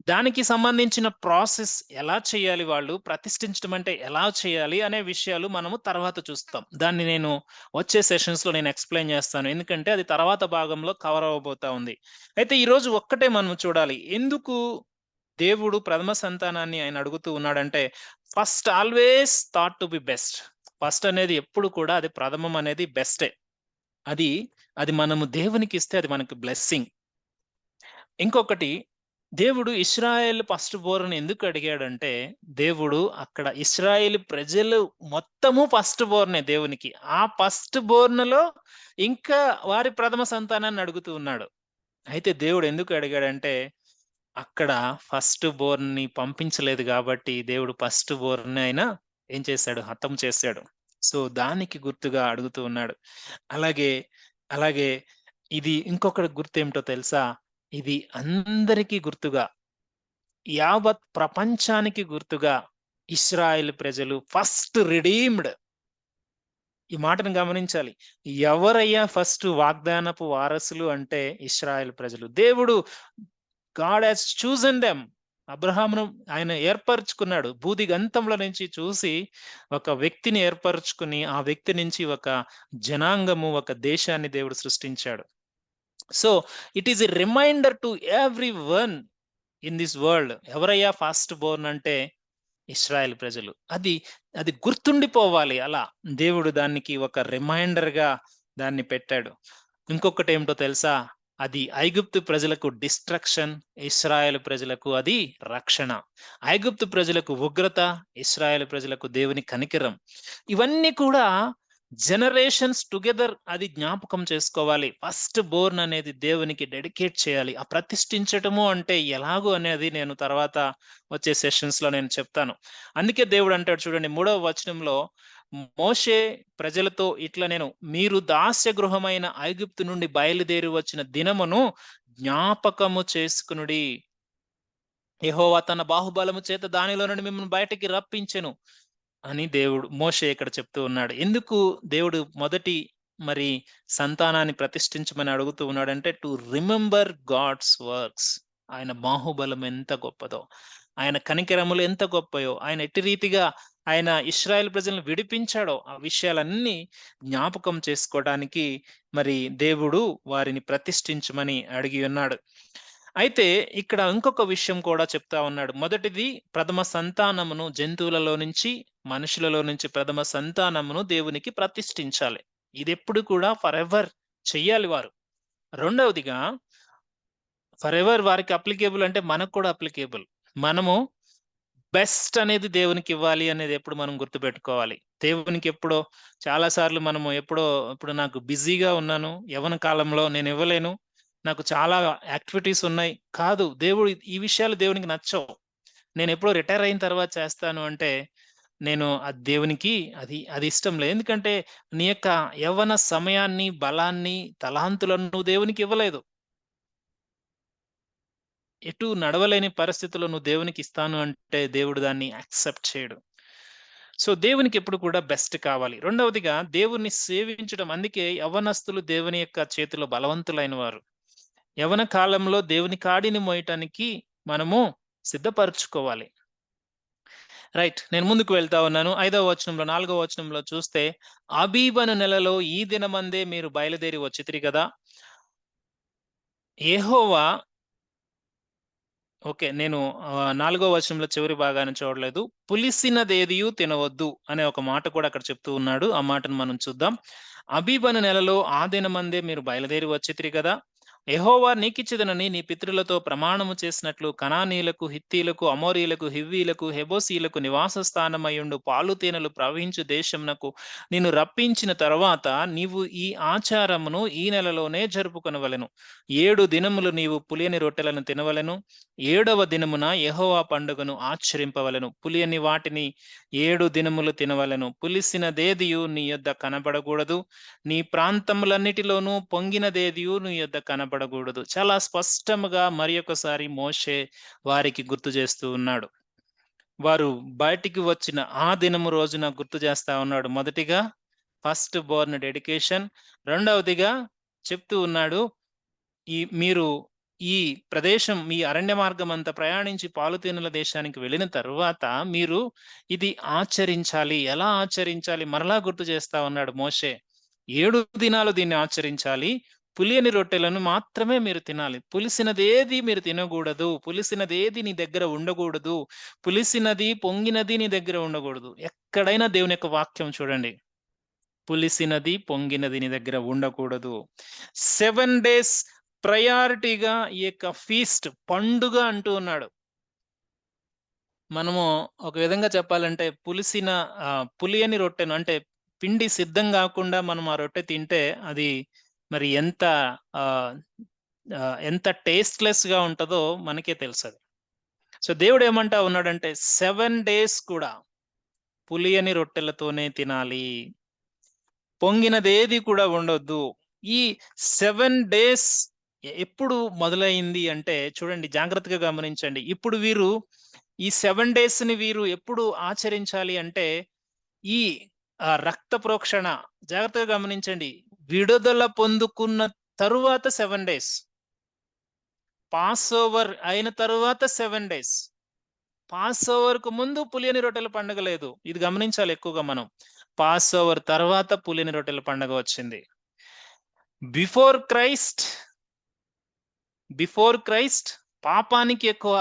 దానికి సంబంధించిన ప్రాసెస్ ఎలా చేయాలి వాళ్ళు? ప్రతిష్ఠించడం అంటే ఎలా చేయాలి? అనే విషయాలు మనము తర్వాత చూస్తాం. దాన్ని నేను వచ్చే సెషన్స్‌లో నేను ఎక్స్‌ప్లెయిన్ చేస్తాను. ఎందుకంటే అది తర్వాత భాగంలో కవర్ అవ్వబోతా ఉంది. అయితే ఈరోజు ఒక్కటే మనం చూడాలి. ఎందుకు దేవుడు ప్రథమ సంతానాన్ని ఆయన అడుగుతూ ఉన్నాడంటే, first always thought to be best. First అనేది ఎప్పుడు కూడా అది ప్రథమం అనేది బెస్టే. అది అది మనము దేవునికిస్తే అది మనకు బ్లెస్సింగ్. ఇంకొకటి దేవుడు ఇశ్రాయేల్ ఫస్ట్ బోర్న్ ఎందుకు అడిగాడంటే, దేవుడు అక్కడ ఇశ్రాయేలు ప్రజలు మొత్తము ఫస్ట్ బోర్నే దేవునికి. ఆ ఫస్ట్ బోర్న్‌లో ఇంకా వారి ప్రథమ సంతానాన్ని అడుగుతూ ఉన్నాడు. అయితే దేవుడు ఎందుకు అడిగాడంటే, అక్కడ ఫస్ట్ బోర్న్‌ని పంపించలేదు గాబట్టి, దేవుడు ఫస్ట్ బోర్న్‌ని ఆయన ఏం చేశాడు? హతం చేశాడు. సో, దానికి గుర్తుగా అడుగుతూ ఉన్నాడు. అలాగే, అలాగే ఇది ఇంకొకటి గుర్తేమిటో తెలుసా? ఇది అందరికీ గుర్తుగా, యావత్ ప్రపంచానికి గుర్తుగా ఇశ్రాయేల్ ప్రజలు ఫస్ట్ రిడీమ్డ్. ఈ మాటను గమనించాలి. ఎవరయ్యా ఫస్ట్ వాగ్దానపు వారసులు అంటే ఇశ్రాయేల్ ప్రజలు. దేవుడు గాడ్ హాస్ చూసెన్ దెమ్. అబ్రహామును ఆయన ఏర్పరచుకున్నాడు. భూదిగంతంలో నుంచి చూసి ఒక వ్యక్తిని ఏర్పరచుకుని, ఆ వ్యక్తి నుంచి ఒక జనాంగము, ఒక దేశాన్ని దేవుడు సృష్టించాడు. So, it is a reminder to everyone in this world. ఎవరయ్యా ఫస్ట్ బోర్న్ అంటే ఇశ్రాయేల్ ప్రజలు. అది అది గుర్తుండిపోవాలి. అలా దేవుడు దానికి ఒక రిమైండర్ గా దాన్ని పెట్టాడు. ఇంకొకటి ఏమిటో తెలుసా? అది ఐగుప్తు ప్రజలకు డిస్ట్రక్షన్, ఇశ్రాయేల్ ప్రజలకు అది రక్షణ. ఐగుప్తు ప్రజలకు ఉగ్రత, ఇశ్రాయేల్ ప్రజలకు దేవుని కనికరం. ఇవన్నీ కూడా జనరేషన్స్ టుగెదర్ అది జ్ఞాపకం చేసుకోవాలి. ఫస్ట్ బోర్న్ అనేది దేవునికి డెడికేట్ చేయాలి. ఆ ప్రతిష్ఠించటము అంటే ఎలాగో అనేది నేను తర్వాత వచ్చే సెషన్స్ లో నేను చెప్తాను. అందుకే దేవుడు అంటాడు చూడండి 3వ వచనంలో, మోషే ప్రజలతో ఇట్లా నేను మీరు దాస్య గృహమైన ఐగుప్తు నుండి బయలుదేరి వచ్చిన దినమును జ్ఞాపకము చేసుకునుడి. యెహోవా తన బాహుబలము చేత దానిలో నుండి మిమ్మల్ని బయటికి రప్పించెను అని దేవుడు మోషే ఇక్కడ చెప్తూ ఉన్నాడు. ఎందుకు దేవుడు మొదటి మరి సంతానాన్ని ప్రతిష్ఠించమని అడుగుతూ ఉన్నాడంటే, టు రిమెంబర్ గాడ్స్ వర్క్స్. ఆయన బాహుబలం ఎంత గొప్పదో, ఆయన కనికరములు ఎంత గొప్పయో, ఆయన ఎట్టి రీతిగా ఆయన ఇశ్రాయేల్ ప్రజలను విడిపించాడో ఆ విషయాలన్నీ జ్ఞాపకం చేసుకోవడానికి మరి దేవుడు వారిని ప్రతిష్ఠించమని అడిగి ఉన్నాడు. అయితే ఇక్కడ ఇంకొక విషయం కూడా చెప్తా ఉన్నాడు. మొదటిది, ప్రథమ సంతానమును జంతువులలో నుంచి మనుషులలో నుంచి ప్రథమ సంతానమును దేవునికి ప్రతిష్ఠించాలి. ఇది ఎప్పుడు కూడా ఫర్ ఎవర్ చెయ్యాలి వారు. రెండవదిగా, ఫర్ ఎవర్ వారికి అప్లికేబుల్ అంటే మనకు కూడా అప్లికేబుల్. మనము బెస్ట్ అనేది దేవునికి ఇవ్వాలి అనేది ఎప్పుడు మనం గుర్తుపెట్టుకోవాలి. దేవునికి ఎప్పుడో చాలా సార్లు మనము ఇప్పుడు నాకు బిజీగా ఉన్నాను, యవ్వన కాలంలో నేను ఇవ్వలేను, నాకు చాలా యాక్టివిటీస్ ఉన్నాయి. కాదు, దేవుడు ఈ విషయాలు దేవునికి నచ్చవు. నేను ఎప్పుడో రిటైర్ అయిన తర్వాత చేస్తాను అంటే, నేను అది దేవునికి అది ఇష్టం లేదు. ఎందుకంటే నీ యొక్క యవ్వన సమయాన్ని, బలాన్ని, తలాంతులను నువ్వు దేవునికి ఇవ్వలేదు. ఎటు నడవలేని పరిస్థితుల్లో నువ్వు దేవునికి ఇస్తాను అంటే దేవుడు దాన్ని యాక్సెప్ట్ చేయడు. సో దేవునికి ఎప్పుడు కూడా బెస్ట్ కావాలి. రెండవదిగా, దేవుణ్ణి సేవించడం. అందుకే యవ్వనస్తులు దేవుని యొక్క చేతిలో బలవంతులైన వారు. యవ్వన కాలంలో దేవుని కాడిని మోయటానికి మనము సిద్ధపరచుకోవాలి. రైట్, నేను ముందుకు వెళ్తా ఉన్నాను. 5వ వచనంలో 4వ వచనంలో చూస్తే, అబీబను నెలలో ఈ దినమందే మీరు బయలుదేరి వచ్చితిరి కదా. యెహోవా ఓకే. నేను 4వ వచనంలో చివరి భాగాన్ని చూడలేదు. పులిసినదేదియు తినవద్దు అనే ఒక మాట కూడా అక్కడ చెప్తూ ఉన్నాడు. ఆ మాటను మనం చూద్దాం. అబీబను నెలలో ఆ దినమందే మీరు బయలుదేరి వచ్చితిరి కదా. యెహోవా నీకిచ్చెదనని నీ పితరులతో ప్రమాణము చేసినట్లు కనానీయులకు, హిత్తీయులకు, అమోరీయులకు, హివ్వీయులకు, హెబోసీయులకు నివాస స్థానమయ్యుండు పాలు తేనెలు ప్రవహించు దేశమునకు నిన్ను రప్పించిన తరువాత నీవు ఈ ఆచారమును ఈ నెలలోనే జరుపుకొనవలెను. 7 దినములు నీవు పులియని రొట్టెలను తినవలెను. 7వ దినమున యెహోవా పండుగను ఆచరింపవలెను. పులియని వాటిని 7 దినములు తినవలెను. పులిసినదేదియు నీ యొద్ద కనబడకూడదు. నీ ప్రాంతములన్నిటిలోనూ పొంగినదేదియు నీ యొద్ద కనబడకూడదు. చాలా స్పష్టముగా మరియొకసారి మోషే వారికి గుర్తు చేస్తూ ఉన్నాడు. వారు బయటికి వచ్చిన ఆ దినము రోజున గుర్తు చేస్తా ఉన్నాడు. మొదటిగా ఫస్ట్ బోర్న్ డెడికేషన్. రెండవదిగా చెప్తూ ఉన్నాడు, మీరు ఈ ప్రదేశం, మీ అరణ్య మార్గం అంతా ప్రయాణించి పాలుతేనెల దేశానికి వెళ్ళిన తరువాత మీరు ఇది ఆచరించాలి. ఎలా ఆచరించాలి మరలా గుర్తు చేస్తా ఉన్నాడు మోషే. 7 దినాలు దీన్ని ఆచరించాలి. పులియని రొట్టెలను మాత్రమే మీరు తినాలి. పులిసినదేది మీరు తినకూడదు. పులిసినదేది నీ దగ్గర ఉండకూడదు. పులిసినది, పొంగినది నీ దగ్గర ఉండకూడదు. ఎక్కడైనా దేవుని యొక్క వాక్యం చూడండి. పులిసినది, పొంగినది నీ దగ్గర ఉండకూడదు. 7 డేస్ ప్రయారిటీగా ఈ యొక్క ఫీస్ట్, పండుగ అంటూ ఉన్నాడు. మనము ఒక విధంగా చెప్పాలంటే పులియని రొట్టెను అంటే పిండి సిద్ధం గాకుండా మనం ఆ రొట్టె తింటే అది మరి ఎంత టేస్ట్‌లెస్‌గా ఉంటదో మనకే తెలుసది. సో దేవుడేమంటా ఉన్నాడంటే 7 డేస్ కూడా పులియని రొట్టెలతోనే తినాలి. పొంగినదేది కూడా ఉండొద్దు. ఈ 7 డేస్ ఎప్పుడు మొదలైంది అంటే చూడండి, జాగ్రత్తగా గమనించండి. ఇప్పుడు వీరు ఈ 7 డేస్‌ని వీరు ఎప్పుడు ఆచరించాలి అంటే, ఈ రక్త ప్రోక్షణ జాగ్రత్తగా గమనించండి. విడుదల పొందుకున్న తరువాత 7 డేస్. పాస్ ఓవర్ అయిన తరువాత 7 డేస్. పాస్ ఓవర్‌కు ముందు పులియని రొట్టెల పండుగ లేదు. ఇది గమనించాలి ఎక్కువగా మనం. పాస్ ఓవర్ తర్వాత పులియని రొట్టెల పండుగ వచ్చింది. బిఫోర్ క్రైస్ట్ పాపానికి ఎక్కువ,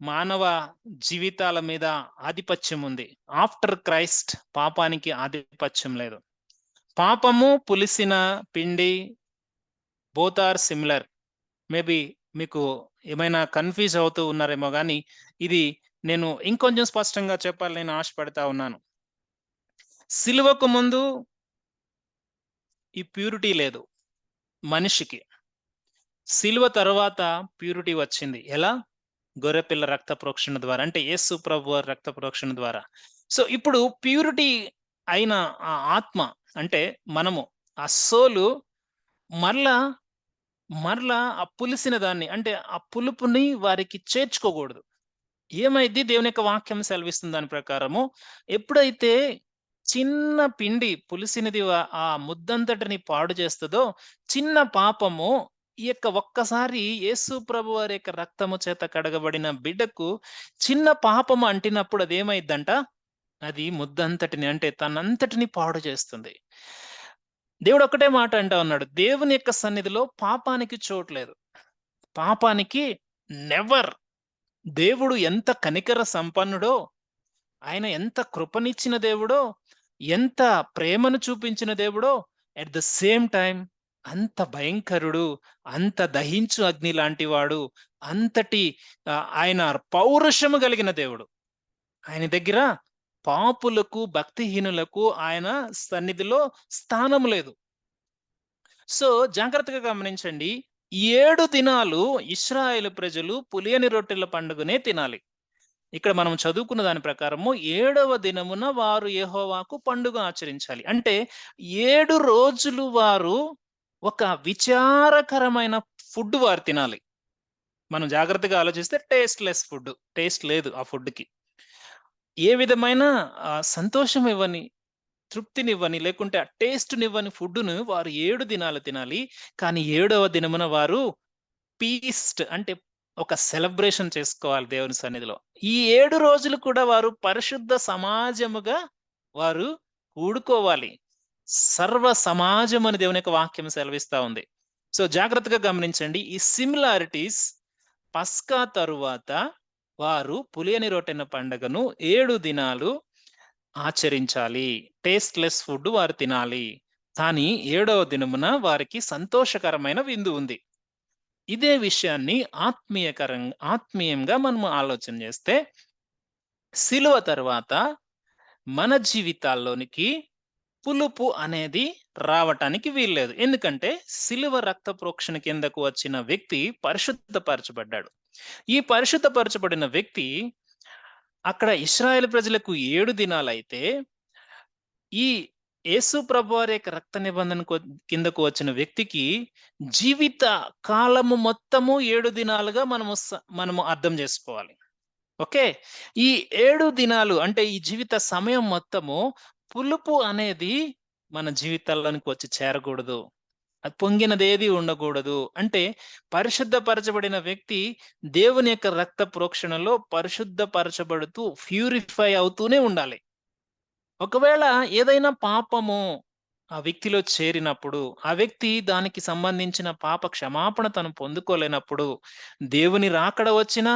మానవ జీవితాల మీద ఆధిపత్యం ఉంది. ఆఫ్టర్ క్రైస్ట్ పాపానికి ఆధిపత్యం లేదు. పాపము, పులిసిన పిండి బోత్ ఆర్ సిమిలర్. మేబీ మీకు ఏమైనా కన్‌ఫ్యూజ్ అవుతూ ఉన్నారేమో గానీ, ఇది నేను ఇంకొంచెం స్పష్టంగా చెప్పాలని నేను ఆశపడతా ఉన్నాను. సిలువకు ముందు ఈ ప్యూరిటీ లేదు మనిషికి. సిలువ తరువాత ప్యూరిటీ వచ్చింది. ఎలా? గొర్రెపిల్ల రక్త ప్రోక్షణ ద్వారా. అంటే యేసు ప్రభువారి రక్త ప్రోక్షణ ద్వారా. సో, ఇప్పుడు ప్యూరిటీ అయిన ఆ ఆత్మ అంటే మనము, ఆ సోలు మరలా, మరలా ఆ పులిసిన దాన్ని అంటే ఆ పులుపుని వారికి చేర్చుకోకూడదు. ఏమైద్ది? దేవుని యొక్క వాక్యం సెలవిస్తుంది దాని ప్రకారము. ఎప్పుడైతే చిన్న పిండి పులిసినది ఆ ముద్దంతటిని పాడు చేస్తదో, చిన్న పాపము ఈ యొక్క ఒక్కసారి యేసు ప్రభువారి యొక్క రక్తము చేత కడగబడిన బిడ్డకు చిన్న పాపము అంటినప్పుడు అదేమైద్దంట? అది ముద్దంతటిని అంటే తనంతటిని పాడు చేస్తుంది. దేవుడు ఒక్కటే మాట అంటా ఉన్నాడు. దేవుని యొక్క సన్నిధిలో పాపానికి చోట్లేదు. పాపానికి నెవర్. దేవుడు ఎంత కనికర సంపన్నుడో, ఆయన ఎంత కృపనిచ్చిన దేవుడో, ఎంత ప్రేమను చూపించిన దేవుడో, అట్ ద సేమ్ టైమ్ అంత భయంకరుడు, అంత దహించు అగ్ని లాంటి వాడు, అంతటి ఆయన పౌరుషము కలిగిన దేవుడు. ఆయన దగ్గర పాపులకు, భక్తిహీనులకు ఆయన సన్నిధిలో స్థానం లేదు. సో, జాగ్రత్తగా గమనించండి. 7 దినాలు ఇశ్రాయేలు ప్రజలు పులియని రొట్టెల పండుగనే తినాలి. ఇక్కడ మనం చదువుకున్న దాని ప్రకారము 7వ దినమున వారు యెహోవాకు పండుగ ఆచరించాలి. అంటే 7 రోజులు వారు ఒక విచారకరమైన ఫుడ్ వారు తినాలి. మనం జాగ్రత్తగా ఆలోచిస్తే టేస్ట్‌లెస్ ఫుడ్. టేస్ట్ లేదు ఆ ఫుడ్‌కి. ఏ విధమైన సంతోషం ఇవ్వని, తృప్తినివ్వని, లేకుంటే ఆ టేస్ట్‌నివ్వని ఫుడ్‌ను వారు 7 దినాలు తినాలి. కానీ 7వ దినమున వారు ఫీస్ట్ అంటే ఒక సెలబ్రేషన్ చేసుకోవాలి దేవుని సన్నిధిలో. ఈ 7 రోజులు కూడా వారు పరిశుద్ధ సమాజముగా వారు కూడుకోవాలి. సర్వ సమాజం అని దేవుని యొక్క వాక్యం సెలవిస్తా ఉంది. సో, జాగ్రత్తగా గమనించండి. ఈ సిమిలారిటీస్ పస్కా తరువాత వారు పులియని రొట్టెన పండగను 7 దినాలు ఆచరించాలి. టేస్ట్‌లెస్ ఫుడ్ వారు తినాలి. కానీ 7వ దినమున వారికి సంతోషకరమైన విందు ఉంది. ఇదే విషయాన్ని ఆత్మీయంగా మనము ఆలోచన చేస్తే, సిలువ తరువాత మన జీవితాల్లోనికి పులుపు అనేది రావటానికి వీల్లేదు. ఎందుకంటే సిలువ రక్త ప్రోక్షణ కిందకు వచ్చిన వ్యక్తి పరిశుద్ధపరచబడ్డాడు. ఈ పరిశుద్ధపరచబడిన వ్యక్తి అక్కడ ఇశ్రాయేలు ప్రజలకు 7 దినాలైతే, ఈ యేసు ప్రభువారి యొక్క రక్త నిబంధన కిందకు వచ్చిన వ్యక్తికి జీవిత కాలము మొత్తము 7 దినాలుగా మనము అర్థం చేసుకోవాలి. ఓకే. ఈ 7 దినాలు అంటే ఈ జీవిత సమయం మొత్తము పులుపు అనేది మన జీవితాల్లోనికి వచ్చి చేరకూడదు. అది పొంగినదేది ఉండకూడదు. అంటే పరిశుద్ధపరచబడిన వ్యక్తి దేవుని యొక్క రక్త ప్రోక్షణలో పరిశుద్ధపరచబడుతూ ప్యూరిఫై అవుతూనే ఉండాలి. ఒకవేళ ఏదైనా పాపము ఆ వ్యక్తిలో చేరినప్పుడు, ఆ వ్యక్తి దానికి సంబంధించిన పాప క్షమాపణ తను పొందుకోలేనప్పుడు, దేవుని రాకడ వచ్చినా,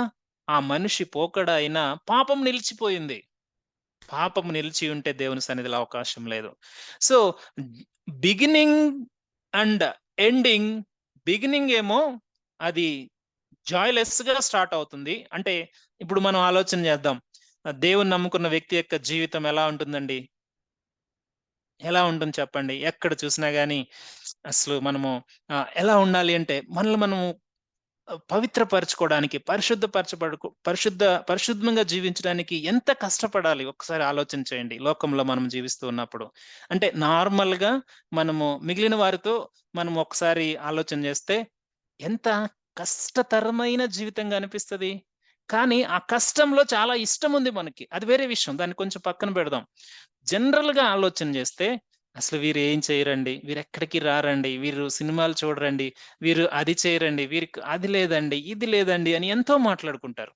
ఆ మనిషి పోకడ అయినా పాపం నిలిచిపోయింది. పాపం నిలిచి ఉంటే దేవుని సన్నిధిలో అవకాశం లేదు. So, beginning and ending, beginning ఏమో అది జాయ్‌లెస్‌గా స్టార్ట్ అవుతుంది. అంటే ఇప్పుడు మనం ఆలోచన చేద్దాం. దేవున్ని నమ్ముకున్న వ్యక్తి యొక్క జీవితం ఎలా ఉంటుందండి? ఎలా ఉంటుంది చెప్పండి? ఎక్కడ చూసినా గాని అసలు మనము ఎలా ఉండాలి అంటే మనల్ని మనము పవిత్రపరచుకోవడానికి, పరిశుద్ధంగా జీవించడానికి ఎంత కష్టపడాలి ఒక్కసారి ఆలోచన చేయండి. లోకంలో మనం జీవిస్తూ ఉన్నప్పుడు. అంటే నార్మల్‌గా మనము మిగిలిన వారితో మనం ఒకసారి ఆలోచన చేస్తే ఎంత కష్టతరమైన జీవితంగా అనిపిస్తది. కానీ ఆ కష్టంలో చాలా ఇష్టముంది మనకి. అది వేరే విషయం. దాన్ని కొంచెం పక్కన పెడదాం. జనరల్‌గా ఆలోచన చేస్తే అసలు వీరు ఏం చేయరండి. వీరెక్కడికి రారండి. వీరు సినిమాలు చూడరండి. వీరు అది చేయరండి. వీరికి అది లేదండి, ఇది లేదండి అని ఎంతో మాట్లాడుకుంటారు.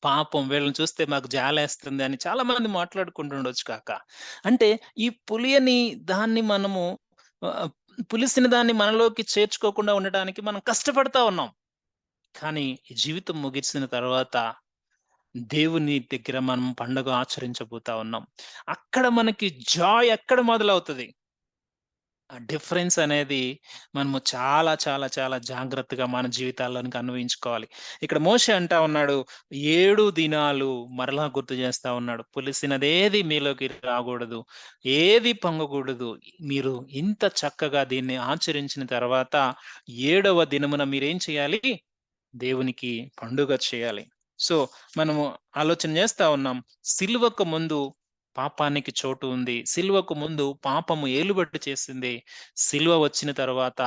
పాపం వీళ్ళని చూస్తే మాకు జాలేస్తుంది అని చాలా మంది మాట్లాడుకుంటుండొచ్చు కాక. అంటే ఈ పులియని దాన్ని మనము పులిసిన దాన్ని మనలోకి చేర్చుకోకుండా ఉండటానికి మనం కష్టపడతా ఉన్నాం. కానీ ఈ జీవితం ముగిసిన తర్వాత దేవుని దగ్గర మనం పండుగ ఆచరించబోతా ఉన్నాం. అక్కడ మనకి జాయ్ ఎక్కడ మొదలవుతది? ఆ డిఫరెన్స్ అనేది మనము చాలా, చాలా, చాలా జాగ్రత్తగా మన జీవితాల్లోనికి అన్వయించుకోవాలి. ఇక్కడ మోషే అంటా ఉన్నాడు, 7 దినాలు మరలా గుర్తు చేస్తా ఉన్నాడు. పులిసినదేది మీలోకి రాకూడదు. ఏది పొంగకూడదు. మీరు ఇంత చక్కగా దీన్ని ఆచరించిన తర్వాత 7వ దినమున మీరేం చేయాలి? దేవునికి పండుగ చేయాలి. సో, మనము ఆలోచన చేస్తా ఉన్నాం. సిలువకు ముందు పాపానికి చోటు ఉంది. సిలువకు ముందు పాపము ఏలుబడి చేసింది. సిలువ వచ్చిన తరువాత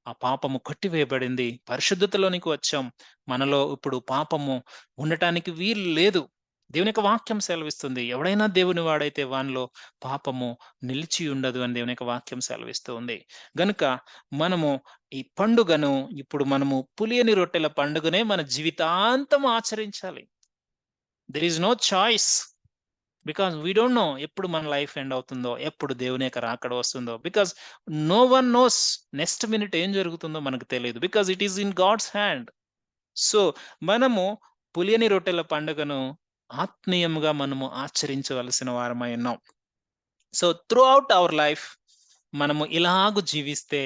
ఆ పాపము కొట్టివేయబడింది. పరిశుద్ధతలోనికి వచ్చాం. మనలో ఇప్పుడు పాపము ఉండటానికి వీలు లేదు. దేవుని యొక్క వాక్యం సెలవిస్తుంది. ఎవడైనా దేవుని వాడైతే వానిలో పాపము నిలిచి ఉండదు అని దేవుని యొక్క వాక్యం సెలవిస్తూ ఉంది. గనుక మనము ఈ పండుగను ఇప్పుడు మనము పులియని రొట్టెల పండుగనే మన జీవితాంతం ఆచరించాలి. There is no choice. Because we don't know ఎప్పుడు మన లైఫ్ ఎండ్ అవుతుందో, ఎప్పుడు దేవుని యొక్క రాకడ వస్తుందో. Because no one knows next minute ఏం జరుగుతుందో మనకు తెలియదు. Because it is in God's hand. So, మనము పులియని రొట్టెల పండుగను ఆత్మీయముగా మనము ఆచరించవలసిన వారమై ఉన్నాం. సో, త్రూఅవుట్ అవర్ లైఫ్ మనము ఇలాగు జీవిస్తే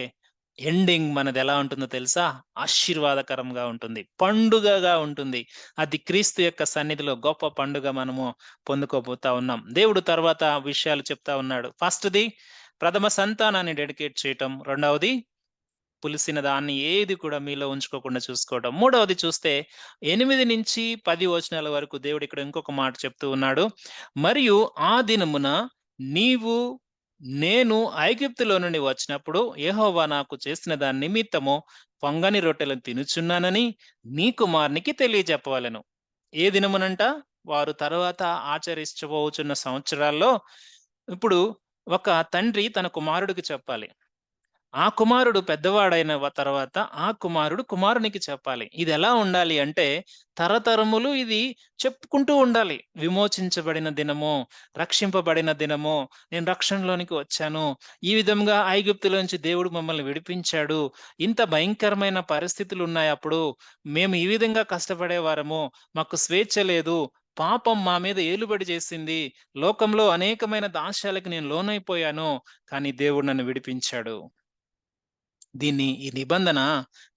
ఎండింగ్ మనదెలా ఉంటుందో తెలుసా? ఆశీర్వాదకరంగా ఉంటుంది. పండుగగా ఉంటుంది. అది క్రీస్తు యొక్క సన్నిధిలో గొప్ప పండుగ మనము పొందుకోబోతా ఉన్నాం. దేవుడు తర్వాత విషయాలు చెప్తా ఉన్నాడు. ఫస్ట్‌ది ప్రథమ సంతానాన్ని డెడికేట్ చేయటం. రెండవది పులిసిన దాన్ని ఏది కూడా మీలో ఉంచుకోకుండా చూసుకోవడం. మూడవది చూస్తే 8-10 వచనాల వరకు దేవుడు ఇక్కడ ఇంకొక మాట చెప్తూ ఉన్నాడు. మరియు ఆ దినమున నీవు నేను ఐగుప్తులో నుండి వచ్చినప్పుడు యెహోవా నాకు చేసిన దాని నిమిత్తము పొంగని రొట్టెలను తినుచున్నానని నీ కుమారునికి తెలియజెప్పవలెను. ఏ దినమునంట? వారు తరువాత ఆచరించబోచున్న సంవత్సరాల్లో ఇప్పుడు ఒక తండ్రి తన కుమారుడికి చెప్పాలి. ఆ కుమారుడు పెద్దవాడైన తర్వాత ఆ కుమారుడు కుమారునికి చెప్పాలి. ఇదెలా ఉండాలి అంటే తరతరములు ఇది చెప్పుకుంటూ ఉండాలి. విమోచించబడిన దినము, రక్షింపబడిన దినము, నేను రక్షణలోనికి వచ్చాను. ఈ విధంగా ఐగుప్తులోంచి దేవుడు మమ్మల్ని విడిపించాడు. ఇంత భయంకరమైన పరిస్థితులున్నాయి అప్పుడు. మేము ఈ విధంగా కష్టపడేవారము. మాకు స్వేచ్ఛ లేదు. పాపం మా మీద ఏలుబడి చేసింది. లోకంలో అనేకమైన దాస్యాలకు నేను లోనైపోయాను. కానీ దేవుడు నన్ను విడిపించాడు. ఈ నిబంధన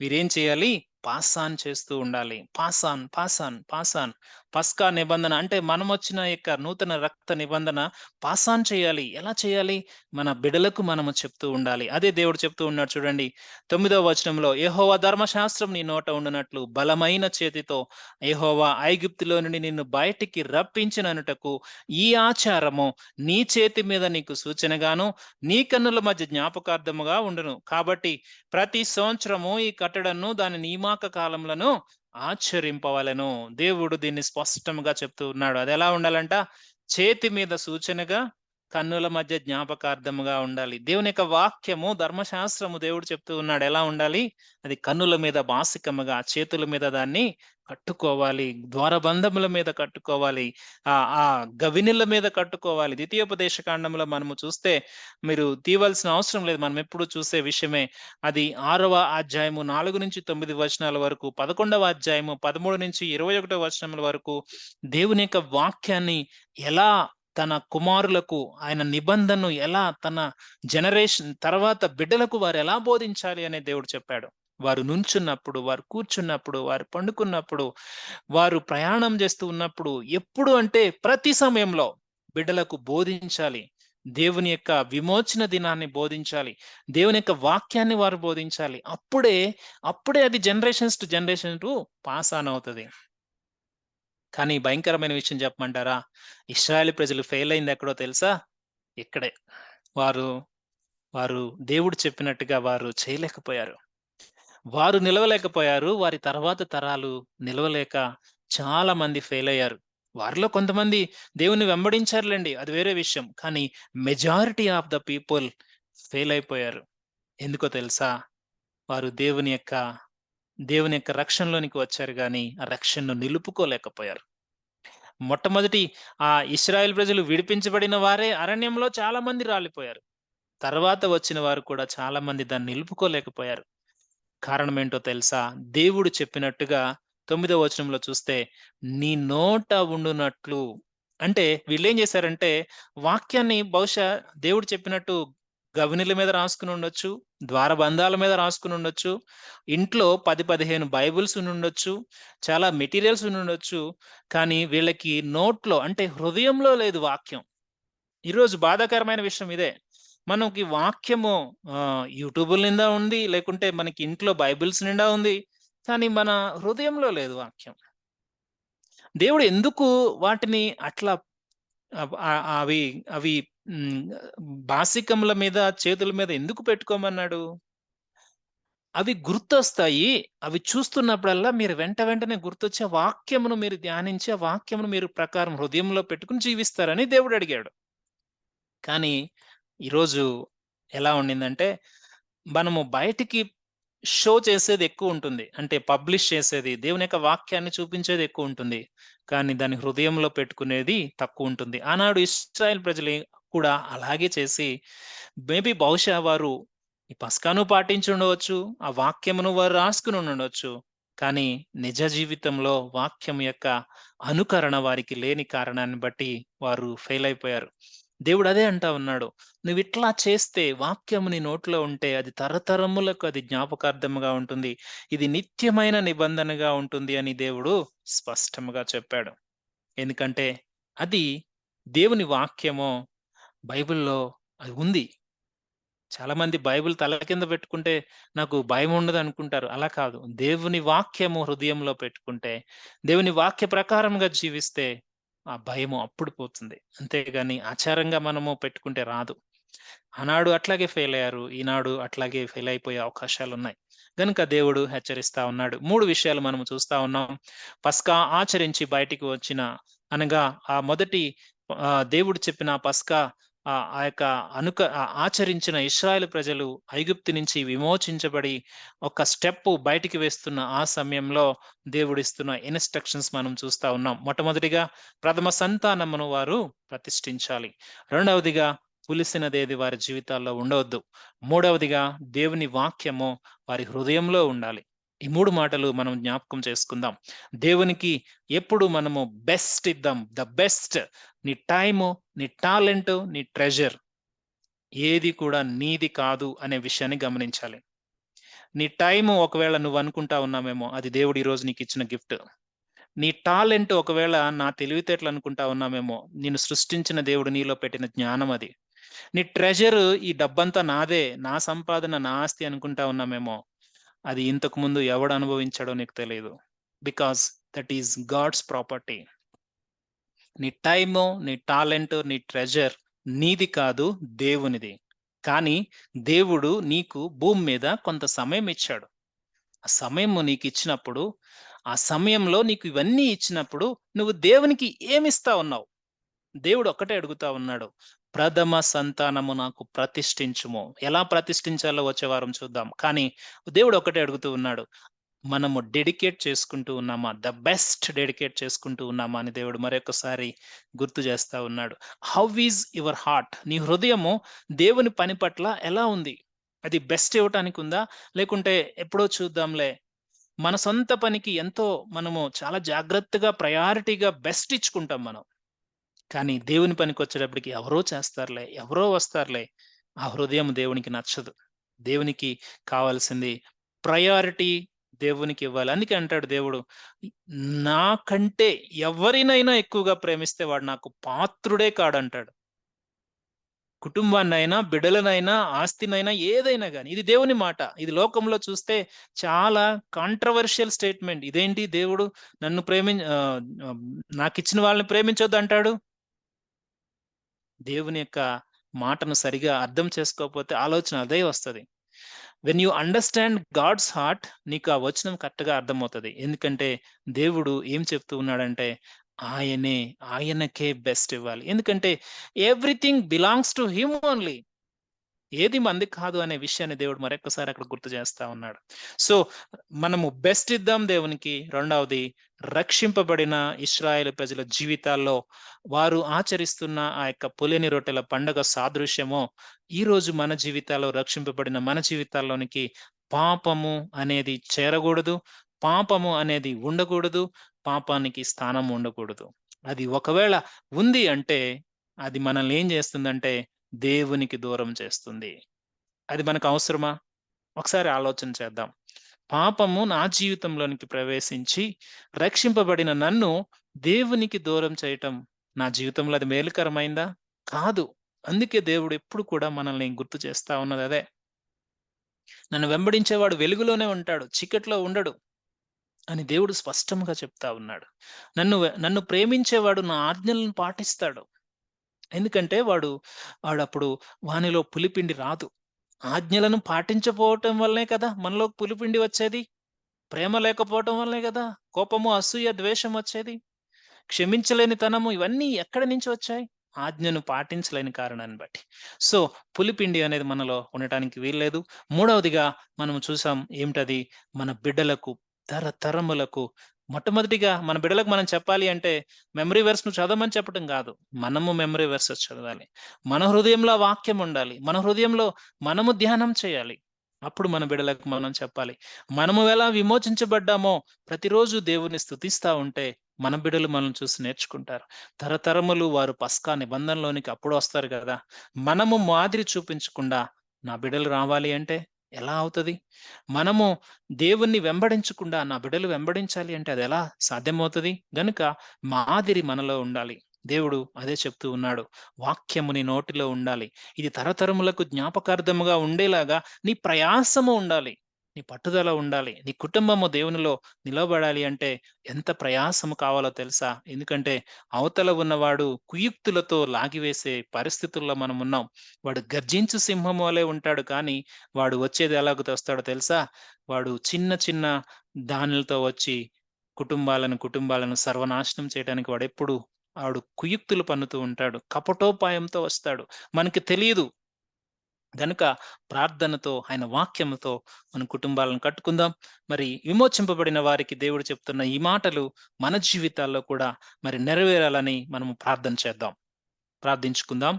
వీరేం చేయాలి? పాస్ ఆన్ చేస్తూ ఉండాలి. Pass on, pass on, pass on. పస్కా నిబంధన అంటే మనమొచ్చిన యొక్క నూతన రక్త నిబంధన పాస్ ఆన్ చేయాలి. ఎలా చేయాలి? మన బిడ్డలకు మనము చెప్తూ ఉండాలి. అదే దేవుడు చెప్తూ ఉన్నాడు చూడండి. 9వ వచనంలో యెహోవా ధర్మశాస్త్రం నీ నోట ఉండునట్లు బలమైన చేతితో యెహోవా ఐగుప్తులో నుండి నిన్ను బయటికి రప్పించిననుటకు ఈ ఆచారము నీ చేతి మీద నీకు సూచనగాను, నీ కన్నుల మధ్య జ్ఞాపకార్థముగా ఉండును. కాబట్టి ప్రతి సంవత్సరము ఈ కట్టడను దాని నియామక కాలములను ఆచరింపవలెను. దేవుడు దీన్ని స్పష్టంగా చెప్తూ ఉన్నాడు. అదెలా ఉండాలంట? చేతి మీద సూచనగా, కన్నుల మధ్య జ్ఞాపకార్థముగా ఉండాలి. దేవుని యొక్క వాక్యము, ధర్మశాస్త్రము దేవుడు చెప్తూ ఉన్నాడు. ఎలా ఉండాలి? అది కన్నుల మీద బాసికముగా, చేతుల మీద దాన్ని కట్టుకోవాలి. ద్వారబంధముల మీద కట్టుకోవాలి. ఆ గవినిల మీద కట్టుకోవాలి. ద్వితీయోపదేశ కాండంలో మనము చూస్తే మీరు తీయవలసిన అవసరం లేదు. మనం ఎప్పుడు చూసే విషయమే. అది 6వ అధ్యాయము 4-9 వచనాల వరకు, 11వ అధ్యాయము 13-21 వచనముల వరకు దేవుని యొక్క వాక్యాన్ని ఎలా తన కుమారులకు ఆయన నిబంధనను ఎలా తన జనరేషన్ తర్వాత బిడ్డలకు వారు ఎలా బోధించాలి అనే దేవుడు చెప్పాడు. వారు నుంచున్నప్పుడు, వారు కూర్చున్నప్పుడు, వారు పండుకున్నప్పుడు, వారు ప్రయాణం చేస్తూ ఉన్నప్పుడు, ఎప్పుడు అంటే ప్రతి సమయంలో బిడ్డలకు బోధించాలి. దేవుని యొక్క విమోచన దినాన్ని బోధించాలి. దేవుని యొక్క వాక్యాన్ని వారు బోధించాలి. అప్పుడే అది generations to generation to pass on అవుతది. కానీ భయంకరమైన విషయం చెప్పమంటారా? ఇశ్రాయేలు ప్రజలు ఫెయిల్ అయింది ఎక్కడో తెలుసా? ఇక్కడే. వారు వారు దేవుడు చెప్పినట్టుగా వారు చేయలేకపోయారు. వారు నిలవలేకపోయారు. వారి తర్వాత తరాలు నిలవలేక చాలా మంది ఫెయిల్ అయ్యారు. వారిలో కొంతమంది దేవుని వెంబడించారులెండి. అది వేరే విషయం. కానీ majority of the people fail అయిపోయారు. ఎందుకో తెలుసా? వారు దేవుని యొక్క రక్షణలోనికి వచ్చారు గానీ, ఆ రక్షణను నిలుపుకోలేకపోయారు. మొట్టమొదటి ఇశ్రాయేలు ప్రజలు విడిపించబడిన వారే అరణ్యంలో చాలా మంది రాలిపోయారు. తర్వాత వచ్చిన వారు కూడా చాలా మంది దాన్ని నిలుపుకోలేకపోయారు. కారణం ఏంటో తెలుసా? దేవుడు చెప్పినట్టుగా 9వ వచనంలో చూస్తే, నీ నోట ఉండునట్లు. అంటే వీళ్ళేం చేశారంటే, వాక్యాన్ని బహుశా దేవుడు చెప్పినట్టు గవినిల మీద రాసుకొని ఉండొచ్చు, ద్వారబంధాల మీద రాసుకొని ఉండొచ్చు, ఇంట్లో 10, 15 బైబిల్స్ ఉండుండొచ్చు, చాలా మెటీరియల్స్ ఉండుండొచ్చు. కానీ వీళ్ళకి నోట్లో అంటే హృదయంలో లేదు వాక్యం. ఈరోజు బాధాకరమైన విషయం ఇదే. మనకి వాక్యము యూట్యూబుల నిండా ఉంది. లేకుంటే మనకి ఇంట్లో బైబిల్స్ నిండా ఉంది. కానీ మన హృదయంలో లేదు వాక్యం. దేవుడు ఎందుకు వాటిని అట్లా అవ్ ఆహ్, అవి అవి హ్మ్. బాసికముల మీద, చేతుల మీద ఎందుకు పెట్టుకోమన్నాడు? అవి గుర్తొస్తాయి. అవి చూస్తున్నప్పుడల్లా మీరు వెంటనే గుర్తొచ్చి ఆ వాక్యమును మీరు ధ్యానించి, ఆ వాక్యమును మీరు ప్రకారం హృదయంలో పెట్టుకొని జీవిస్తారని దేవుడు అడిగాడు. కానీ ఈరోజు ఎలా ఉండిందంటే, మనము బయటికి షో చేసేది ఎక్కువుంటుంది. అంటే పబ్లిష్ చేసేది, దేవుని యొక్క వాక్యాన్ని చూపించేది ఎక్కువుంటుంది. కానీ దాన్ని హృదయంలో పెట్టుకునేది తక్కువుంటుంది. ఆనాడు ఇశ్రాయేల్ ప్రజలు కూడా అలాగే చేసి బహుశా వారు ఈ పస్కాను పాటించుండవచ్చు. ఆ వాక్యమును వారు రాసుకొని ఉండుండొచ్చు. కానీ నిజ జీవితంలో వాక్యం యొక్క అనుకరణ వారికి లేని కారణాన్ని బట్టి వారు ఫెయిల్ అయిపోయారు. దేవుడు అదే అంటా ఉన్నాడు. నువ్విట్లా చేస్తే వాక్యము నీ నోట్లో ఉంటే అది తరతరములకు అది జ్ఞాపకార్థముగా ఉంటుంది. ఇది నిత్యమైన నిబంధనగా ఉంటుంది అని దేవుడు స్పష్టముగా చెప్పాడు. ఎందుకంటే అది దేవుని వాక్యము బైబిల్‌లో అది ఉంది. చాలామంది బైబిల్ తల కింద పెట్టుకుంటే నాకు భయముండదనుకుంటారు. అలా కాదు. దేవుని వాక్యము హృదయంలో పెట్టుకుంటే, దేవుని వాక్య ప్రకారంగా జీవిస్తే ఆ భయము అప్పుడు పోతుంది. అంతేగాని ఆచారంగా మనము పెట్టుకుంటే రాదు. ఆనాడు అట్లాగే ఫెయిలయ్యారు. ఈనాడు అట్లాగే ఫెయిలయిపోయే అవకాశాలున్నాయి. గనుక దేవుడు హెచ్చరిస్తా ఉన్నాడు. 3 విషయాలు మనము చూస్తా ఉన్నాం. పస్కా ఆచరించి బయటికి వచ్చిన అనగా ఆ మొదటి దేవుడు చెప్పిన పస్కా ఆ యొక్క ఆచరించిన ఇశ్రాయేలు ప్రజలు ఐగుప్తు నుంచి విమోచించబడి ఒక స్టెప్పు బయటికి వేస్తున్న ఆ సమయంలో దేవుడిస్తున్న ఇన్‌స్ట్రక్షన్స్ మనం చూస్తా ఉన్నాం. మొట్టమొదటిగా ప్రథమ సంతానమును వారు ప్రతిష్ఠించాలి. రెండవదిగా పులిసినదేది వారి జీవితాల్లో ఉండవద్దు. మూడవదిగా దేవుని వాక్యము వారి హృదయంలో ఉండాలి. ఈ 3 మాటలు మనం జ్ఞాపకం చేసుకుందాం. దేవునికి ఎప్పుడు మనము బెస్ట్ ఇద్దాం. The best. నీ టైము, నీ టాలెంటు, నీ ట్రెజర్ ఏది కూడా నీది కాదు అనే విషయాన్ని గమనించాలి. నీ టైము ఒకవేళ నువ్వు అనుకుంటా ఉన్నావేమో అది దేవుడు ఈరోజు నీకిచ్చిన గిఫ్ట్. నీ టాలెంట్ ఒకవేళ నా తెలివితేటలు అనుకుంటా ఉన్నామేమో, నిన్ను సృష్టించిన దేవుడు నీలో పెట్టిన జ్ఞానం అది. నీ ట్రెజర్ ఈ డబ్బంతా నాదే, నా సంపాదన, నా ఆస్తి అనుకుంటా ఉన్నామేమో, అది ఇంతకు ముందు ఎవడు అనుభవించాడో నీకు తెలీదు. Because that is God's property. నీ టైము, నీ టాలెంట్, నీ ట్రెజర్ నీది కాదు దేవునిది. కానీ దేవుడు నీకు భూమి మీద కొంత సమయం ఇచ్చాడు. ఆ సమయము నీకిచ్చినప్పుడు, ఆ సమయంలో నీకు ఇవన్నీ ఇచ్చినప్పుడు నువ్వు దేవునికి ఏమిస్తా ఉన్నావు? దేవుడు ఒక్కటే అడుగుతా ఉన్నాడు. ప్రథమ సంతానము నాకు ప్రతిష్ఠించుము. ఎలా ప్రతిష్ఠించాలో వచ్చే వారం చూద్దాం. కానీ దేవుడు ఒక్కటే అడుగుతూ ఉన్నాడు. మనము డెడికేట్ చేసుకుంటూ ఉన్నామా? ద బెస్ట్ డెడికేట్ చేసుకుంటూ ఉన్నామా? అని దేవుడు మరొకసారి గుర్తు చేస్తా ఉన్నాడు. How is your heart? నీ హృదయము దేవుని పని పట్ల ఎలా ఉంది? అది బెస్ట్ ఇవ్వటానికి ఉందా? లేకుంటే ఎప్పుడో చూద్దాంలే. మన సొంత పనికి ఎంతో మనము చాలా జాగ్రత్తగా ప్రయారిటీగా బెస్ట్ ఇచ్చుకుంటాం మనం. కానీ దేవుని పనికొచ్చేటప్పటికి ఎవరో చేస్తారులే, ఎవరో వస్తారులే. ఆ హృదయం దేవునికి నచ్చదు. దేవునికి కావాల్సింది ప్రయారిటీ దేవునికివ్వాలి. అందుకే అంటాడు దేవుడు, నాకంటే ఎవరినైనా ఎక్కువగా ప్రేమిస్తే వాడు నాకు పాత్రుడే కాడంటాడు. కుటుంబాన్నైనా, బిడ్డలనైనా, ఆస్తినైనా ఏదైనా గాని. ఇది దేవుని మాట. ఇది లోకంలో చూస్తే చాలా కాంట్రోవర్షియల్ స్టేట్‌మెంట్. ఇదేంటి దేవుడు నన్ను నాకిచ్చిన వాళ్ళని ప్రేమించొద్దంటాడు? దేవుని యొక్క మాటను సరిగా అర్థం చేసుకోకపోతే ఆలోచన అదే వస్తది. When you understand God's heart నీకు ఆ వచనం కరెక్ట్‌గా అర్థమవుతది. ఎందుకంటే దేవుడు ఏం చెప్తూ ఉన్నాడంటే ఆయనే, ఆయనకే బెస్ట్ ఇవ్వాలి. ఎందుకంటే everything belongs to him only. ఏది మంది కాదు అనే విషయాన్ని దేవుడు మరొక్కసారి అక్కడ గుర్తు చేస్తా ఉన్నాడు. సో, మనము బెస్ట్ ఇద్దాం దేవునికి. రెండవది రక్షింపబడిన ఇశ్రాయేలు ప్రజల జీవితాల్లో వారు ఆచరిస్తున్న ఆ యొక్క పులిని రొట్టెల పండగ సాదృశ్యమో, ఈరోజు మన జీవితాల్లో రక్షింపబడిన మన జీవితాల్లోనికి పాపము అనేది చేరకూడదు. పాపము అనేది ఉండకూడదు. పాపానికి స్థానం ఉండకూడదు. అది ఒకవేళ ఉంది అంటే అది మనల్ని ఏం చేస్తుందంటే దేవునికి దూరం చేస్తుంది. అది మనకు అవసరమా? ఒకసారి ఆలోచన చేద్దాం. పాపము నా జీవితంలోనికి ప్రవేశించి రక్షింపబడిన నన్ను దేవునికి దూరం చేయటం నా జీవితంలో అది మేలుకరమైందా? కాదు. అందుకే దేవుడు ఎప్పుడు కూడా మనల్ని గుర్తు చేస్తా ఉన్నది అదే. నన్ను వెంబడించేవాడు వెలుగులోనే ఉంటాడు. చీకట్లో ఉండడు అని దేవుడు స్పష్టంగా చెప్తా ఉన్నాడు. నన్ను ప్రేమించేవాడు నా ఆజ్ఞలను పాటిస్తాడు. ఎందుకంటే వాడప్పుడు వానిలో పులిపిండి రాదు. ఆజ్ఞలను పాటించకపోవటం వల్లనే కదా మనలోకి పులిపిండి వచ్చేది. ప్రేమ లేకపోవటం వల్లే గదా! కోపము, అసూయ, ద్వేషం వచ్చేది. క్షమించలేని తనము ఇవన్నీ ఎక్కడి నుంచి వచ్చాయి? ఆజ్ఞను పాటించలేని కారణాన్ని బట్టి. సో, పులిపిండి అనేది మనలో ఉండటానికి వీల్లేదు. మూడవదిగా మనం చూసాం ఏమిటది? మన బిడ్డలకు తరతరములకు మొట్టమొదటిగా మన బిడ్డలకు మనం చెప్పాలి అంటే మెమరీ వర్స్‌ను చదవమని చెప్పడం గాదు. మనము మెమరీ వర్సెస్ చదవాలి. మన హృదయంలో ఆ వాక్యం ఉండాలి. మన హృదయంలో మనము ధ్యానం చేయాలి. అప్పుడు మన బిడ్డలకు మనం చెప్పాలి. మనము ఎలా విమోచించబడ్డామో ప్రతిరోజు దేవుని స్తుతిస్తా ఉంటే మన బిడ్డలు మనల్ని చూసి నేర్చుకుంటారు. తరతరములు వారు పస్కా నిబంధనలోనికి అప్పుడు వస్తారు గదా! మనము మాదిరి చూపించకుండా నా బిడ్డలు రావాలి అంటే ఎలా అవుతది? మనము దేవుణ్ణి వెంబడించకుండా నా బిడ్డలు వెంబడించాలి అంటే అదెలా సాధ్యమవుతది? గనుక మాదిరి మనలో ఉండాలి. దేవుడు అదే చెప్తూ ఉన్నాడు. వాక్యము నీ నోటిలో ఉండాలి. ఇది తరతరములకు జ్ఞాపకార్థముగా ఉండేలాగా నీ ప్రయాసము ఉండాలి. నీ పట్టుదల ఉండాలి. నీ కుటుంబము దేవునిలో నిలవబడాలి అంటే ఎంత ప్రయాసము కావాలో తెలుసా? ఎందుకంటే అవతల ఉన్నవాడు కుయుక్తులతో లాగివేసే పరిస్థితుల్లో మనమున్నాం. వాడు గర్జించు సింహం వలె ఉంటాడు కానీ, వాడు వచ్చేది ఎలాగ తెస్తాడో తెలుసా? వాడు చిన్న చిన్న దానులతో వచ్చి కుటుంబాలను సర్వనాశనం చేయడానికి వాడు కుయుక్తులు పన్నుతూ ఉంటాడు. కపటోపాయంతో వస్తాడు. మనకి తెలీదు. గనుక ప్రార్థనతో, ఆయన వాక్యముతో మన కుటుంబాలను కట్టుకుందాం. మరి విమోచింపబడిన వారికి దేవుడు చెప్తున్న ఈ మాటలు మన జీవితాల్లో కూడా మరి నెరవేరాలని మనము ప్రార్థన చేద్దాం. ప్రార్థించుకుందాం.